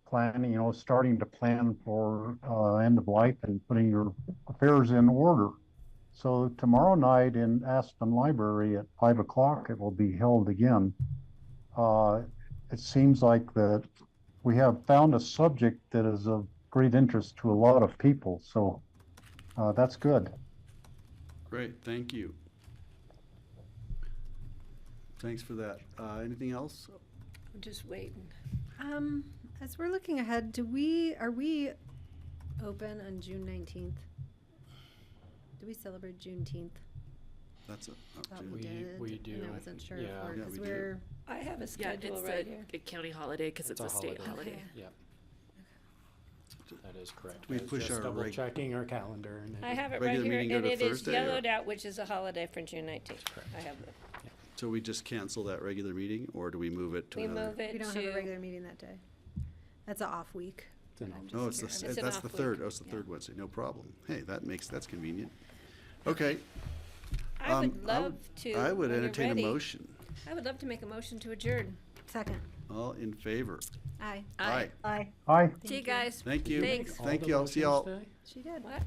planning, starting to plan for end of life and putting your affairs in order. So tomorrow night in Aspen Library at 5 o'clock, it will be held again. It seems like that we have found a subject that is of great interest to a lot of people, so that's good. Great, thank you. Thanks for that. Anything else? I'm just waiting. As we're looking ahead, are we open on June 19th? Do we celebrate Juneteenth? That's it. Thought June. we did. we do. And I wasn't sure Yeah. if Yeah, because we do. we're. I have a Yeah, schedule it's right a, here. a county holiday because it's a state holiday. Okay. Yep. That is correct. We I was push just our double reg- checking our calendar. And I have it right Regular here, meeting go and to it is Thursday, or- yellowed out, which is a holiday for June 19th. I have it. So we just cancel that regular meeting, or do we move it to We another? move it We don't have a to, regular meeting that day. That's an off week. It's an I'm Oh, just it's curious. It's an that's off the week. third, oh, it's the third Wednesday, no problem. Hey, that's convenient. Okay. I would love to. I would when you're entertain a ready, motion. I would love to make a motion to adjourn. Second. All in favor? Aye. Aye. Aye. Aye. See you guys. Thank you. Thanks. Thank you. I'll see y'all. She did. What?